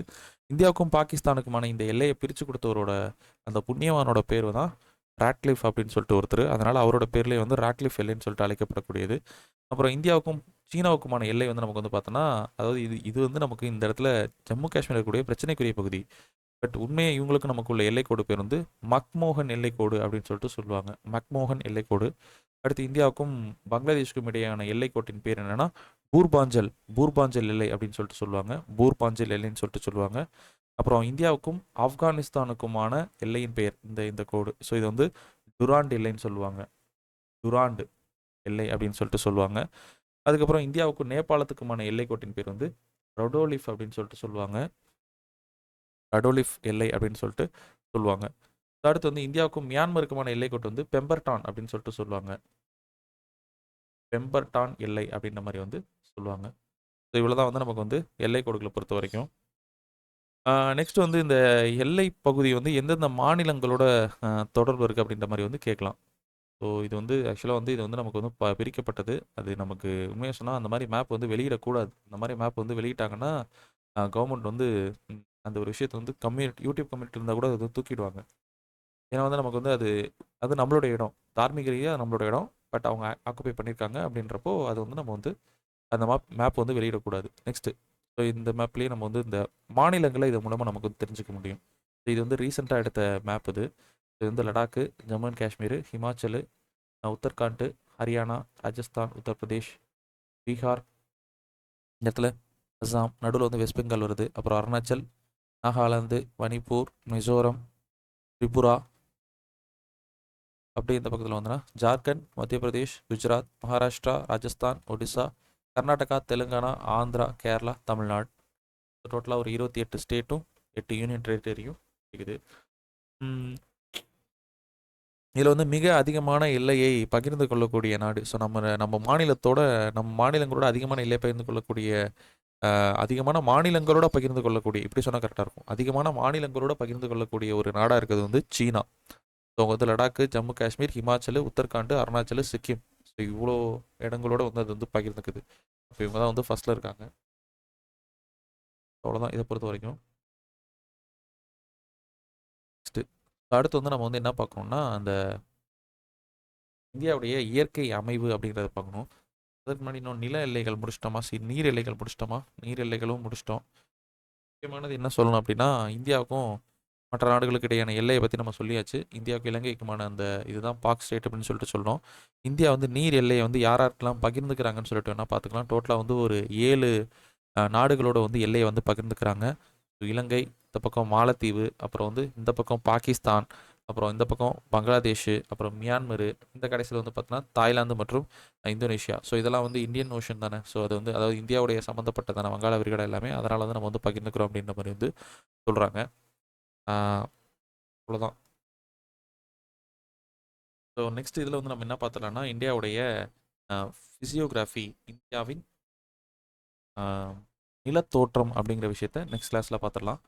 இந்தியாவுக்கும் பாகிஸ்தானுக்குமான இந்த எல்லையை பிரித்து கொடுத்தவரோட அந்த புண்ணியவானோட பேர் தான் ராட்க்ளிஃப் அப்படின்னு சொல்லிட்டு ஒருத்தர். அதனால் அவரோட பேர்லேயே வந்து ராட்க்ளிஃப் எல்லைன்னு சொல்லிட்டு அழைக்கப்படக்கூடியது. அப்புறம் இந்தியாவுக்கும் சீனாவுக்குமான எல்லை வந்து நமக்கு வந்து பார்த்தோன்னா, அதாவது இது வந்து நமக்கு இந்த இடத்துல ஜம்மு காஷ்மீர் இருக்கக்கூடிய பிரச்சனைக்குரிய பகுதி. பட் உண்மையை இவங்களுக்கு நமக்குள்ள எல்லைக்கோடு பேர் வந்து மக்மோகன் எல்லைக்கோடு அப்படின்னு சொல்லிட்டு சொல்லுவாங்க. மக்மோகன் எல்லைக்கோடு. அடுத்து இந்தியாவுக்கும் பங்களாதேஷுக்கும் இடையான எல்லைக்கோட்டின் பேர் என்னென்னா பூர்பாஞ்சல் எல்லை அப்படின்னு சொல்லிட்டு சொல்லுவாங்க. பூர்பாஞ்சல் எல்லைன்னு சொல்லிட்டு சொல்லுவாங்க. அப்புறம் இந்தியாவுக்கும் ஆப்கானிஸ்தானுக்குமான எல்லையின் பெயர் இந்த கோடு. ஸோ இது வந்து டுராண்ட் எல்லைன்னு சொல்லுவாங்க. டுராண்டு எல்லை அப்படின்னு சொல்லிட்டு சொல்லுவாங்க. அதுக்கப்புறம் இந்தியாவுக்கும் நேபாளத்துக்குமான எல்லைக்கோட்டின் பேர் வந்து ரடோலிஃப் அப்படின்னு சொல்லிட்டு சொல்லுவாங்க. ரடோலிஃப் எல்லை அப்படின்னு சொல்லிட்டு சொல்லுவாங்க. அடுத்து வந்து இந்தியாவுக்கும் மியான்மருக்குமான எல்லைக்கோட்டு வந்து பெம்பர்டான் அப்படின்னு சொல்லிட்டு சொல்லுவாங்க. பெம்பர்டான் எல்லை அப்படின்ற மாதிரி வந்து சொல்லுவாங்க. ஸோ இவ்வளோதான் வந்து நமக்கு வந்து எல்லை கோடுகளை பொறுத்த வரைக்கும். நெக்ஸ்ட் வந்து இந்த எல்லை பகுதி வந்து எந்தெந்த மாநிலங்களோட தொடர்பு இருக்குது அப்படின்ற மாதிரி வந்து கேட்கலாம். ஸோ இது வந்து ஆக்சுவலாக வந்து இது வந்து நமக்கு வந்து பிரிக்கப்பட்டது. அது நமக்கு உண்மையாக சொன்னால் அந்த மாதிரி மேப் வந்து வெளியிடக்கூடாது. அந்த மாதிரி மேப் வந்து வெளியிட்டாங்கன்னா கவர்மெண்ட் வந்து அந்த ஒரு விஷயத்தை வந்து யூடியூப் கம்யூனிட்டி இருந்தால் கூட அதை தூக்கிடுவாங்க. ஏன்னா வந்து நமக்கு வந்து அது நம்மளோட இடம், தார்மீக ரீதியாக நம்மளோட இடம். பட் அவங்க ஆக்குபை பண்ணியிருக்காங்க அப்படின்றப்போ அது வந்து நம்ம வந்து அந்த மேப் வந்து வெளியிடக்கூடாது. நெக்ஸ்ட்டு ஸோ இந்த மேப்லேயே நம்ம வந்து இந்த மாநிலங்களை இது மூலமாக நமக்கு வந்து தெரிஞ்சுக்க முடியும். இது வந்து ரீசெண்டாக எடுத்த மேப் இது. இது வந்து லடாக்கு, ஜம்மு அண்ட் காஷ்மீர், ஹிமாச்சல், உத்தரகாண்ட், ஹரியானா, ராஜஸ்தான், உத்தரப்பிரதேஷ், பீகார், இந்த இடத்துல அஸ்ஸாம், நடுவில் வந்து வெஸ்ட் பெங்கால் வருது. அப்புறம் அருணாச்சல், நாகாலாந்து, மணிப்பூர், மிசோரம், திரிபுரா, அப்படியே இந்த பக்கத்தில் வந்தோன்னா ஜார்க்கண்ட், மத்திய பிரதேஷ், குஜராத், மகாராஷ்டிரா, ராஜஸ்தான், ஒடிசா, கர்நாடகா, தெலுங்கானா, ஆந்திரா, கேரளா, தமிழ்நாடு. டோட்டலாக ஒரு 28 ஸ்டேட்டும் 8 யூனியன் டெரிட்டரியும் இருக்குது. இதில் வந்து மிக அதிகமான எல்லையை பகிர்ந்து கொள்ளக்கூடிய நாடு. ஸோ நம்ம மாநிலங்களோட அதிகமான எல்லை பகிர்ந்து கொள்ளக்கூடிய அதிகமான மாநிலங்களோட பகிர்ந்து கொள்ளக்கூடிய இப்படி சொன்னால் கரெக்டாக இருக்கும். அதிகமான மாநிலங்களோட பகிர்ந்து கொள்ளக்கூடிய ஒரு நாடாக இருக்கிறது வந்து சீனா. ஸோ அவங்க வந்து லடாக்கு, ஜம்மு காஷ்மீர், ஹிமாச்சல், உத்தரகாண்ட், அருணாச்சல், சிக்கிம். ஸோ இவ்வளோ இடங்களோட வந்து அது வந்து பகிர்ந்துக்குது. இப்போ இவங்க தான் வந்து ஃபர்ஸ்ட்டில் இருக்காங்க. அவ்வளோதான் இதை பொறுத்த வரைக்கும். நெக்ஸ்ட்டு அடுத்து வந்து நம்ம வந்து என்ன பார்க்கணும்னா, அந்த இந்தியாவுடைய இயற்கை அமைவு அப்படிங்கிறத பார்க்கணும். அதுக்கு முன்னாடி இன்னும் நில எல்லைகள் முடிச்சிட்டோமா? நீர் எல்லைகள் முடிச்சிட்டோமா? நீர் எல்லைகளும் முடிச்சிட்டோம். முக்கியமானது என்ன சொல்லணும் அப்படின்னா, இந்தியாவுக்கும் மற்ற நாடுகளுக்கு இடையான எல்லையை பற்றி நம்ம சொல்லியாச்சு. இந்தியாவுக்கு இலங்கைக்குமான அந்த இதுதான் பாக் ஸ்டேட் அப்படின்னு சொல்லிட்டு சொல்லணும். இந்தியா வந்து நீர் எல்லையை வந்து யாராருக்கெல்லாம் பகிர்ந்துக்கிறாங்கன்னு சொல்லிட்டு வேணால் பார்த்துக்கலாம். டோட்டலாக வந்து ஒரு 7 நாடுகளோட வந்து எல்லையை வந்து பகிர்ந்துக்கிறாங்க. இலங்கை, இந்த பக்கம் மாலத்தீவு, அப்புறம் வந்து இந்த பக்கம் பாகிஸ்தான், அப்புறம் இந்த பக்கம் பங்களாதேஷ், அப்புறம் மியான்மரு, இந்த கடைசியில் வந்து பார்த்தோன்னா தாய்லாந்து மற்றும் இந்தோனேஷியா. ஸோ இதெல்லாம் வந்து இந்தியன் ஓஷன் தானே. ஸோ அது வந்து அதாவது இந்தியாவுடைய சம்மந்தப்பட்டதான வங்காள விரிகுடா எல்லாமே. அதனால வந்து நம்ம வந்து பகிர்ந்துக்கிறோம் அப்படின்ற மாதிரி வந்து சொல்கிறாங்க. அவ்வளோதான். ஸோ நெக்ஸ்ட் இதில் வந்து நம்ம என்ன பார்த்தலாம்னா, இந்தியாவுடைய ஃபிசியோகிராஃபி, இந்தியாவின் நிலத்தோற்றம் அப்படிங்கிற விஷயத்த நெக்ஸ்ட் கிளாஸில் பார்த்துடலாம்.